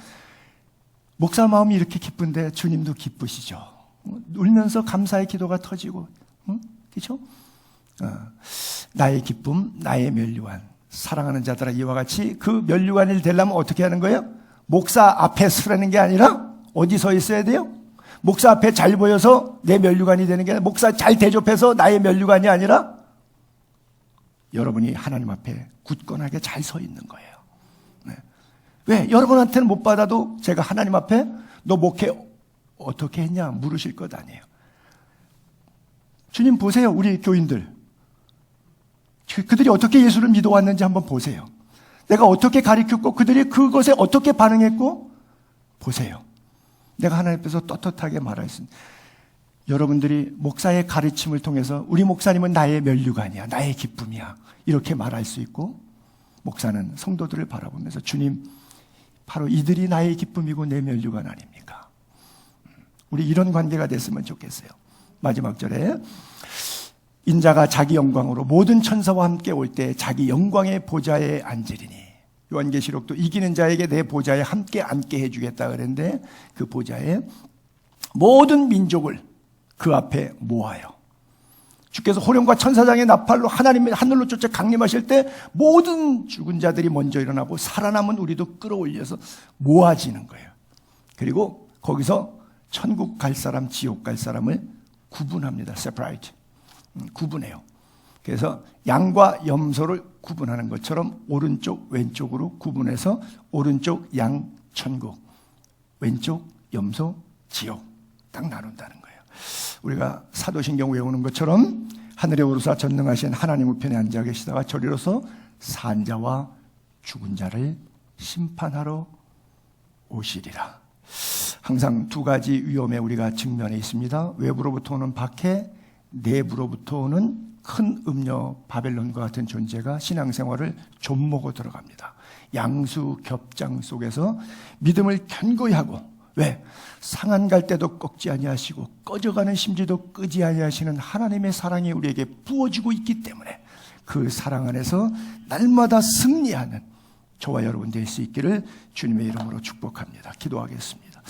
목사 마음이 이렇게 기쁜데 주님도 기쁘시죠. 울면서 감사의 기도가 터지고, 그렇죠? 나의 기쁨, 나의 면류관. 사랑하는 자들아, 이와 같이 그 면류관이 되려면 어떻게 하는 거예요? 목사 앞에 서라는 게 아니라 어디 서 있어야 돼요? 목사 앞에 잘 보여서 내 면류관이 되는 게 아니라, 목사 잘 대접해서 나의 면류관이 아니라 여러분이 하나님 앞에 굳건하게 잘 서 있는 거예요. 네. 왜? 여러분한테는 못 받아도 제가 하나님 앞에 너 목회 어떻게 했냐 물으실 것 아니에요. 주님 보세요, 우리 교인들. 그들이 어떻게 예수를 믿어왔는지 한번 보세요. 내가 어떻게 가르쳤고 그들이 그것에 어떻게 반응했고 보세요. 내가 하나님 앞에서 떳떳하게 말하겠습니다. 여러분들이 목사의 가르침을 통해서 우리 목사님은 나의 면류관이야, 나의 기쁨이야, 이렇게 말할 수 있고, 목사는 성도들을 바라보면서 주님, 바로 이들이 나의 기쁨이고 내 면류관 아닙니까? 우리 이런 관계가 됐으면 좋겠어요. 마지막 절에 인자가 자기 영광으로 모든 천사와 함께 올 때 자기 영광의 보좌에 앉으리니, 요한계시록도 이기는 자에게 내 보좌에 함께 앉게 해주겠다 그랬는데, 그 보좌에 모든 민족을 그 앞에 모아요. 주께서 호령과 천사장의 나팔로 하나님의 하늘로 쫓아 강림하실 때 모든 죽은 자들이 먼저 일어나고 살아남은 우리도 끌어올려서 모아지는 거예요. 그리고 거기서 천국 갈 사람, 지옥 갈 사람을 구분합니다. separate. 구분해요. 그래서 양과 염소를 구분하는 것처럼 오른쪽, 왼쪽으로 구분해서 오른쪽 양 천국, 왼쪽 염소 지옥 딱 나눈다는 거예요. 우리가 사도신경 외우는 것처럼 하늘에 오르사 전능하신 하나님 우편에 앉아 계시다가 저리로서 산자와 죽은 자를 심판하러 오시리라. 항상 두 가지 위험에 우리가 직면해 있습니다. 외부로부터 오는 박해, 내부로부터 오는 큰 음녀 바벨론과 같은 존재가 신앙생활을 좀먹어 들어갑니다. 양수 겹장 속에서 믿음을 견고히 하고, 왜? 상한 갈 때도 꺾지 아니하시고 꺼져가는 심지도 끄지 아니하시는 하나님의 사랑이 우리에게 부어지고 있기 때문에 그 사랑 안에서 날마다 승리하는 저와 여러분 될 수 있기를 주님의 이름으로 축복합니다. 기도하겠습니다.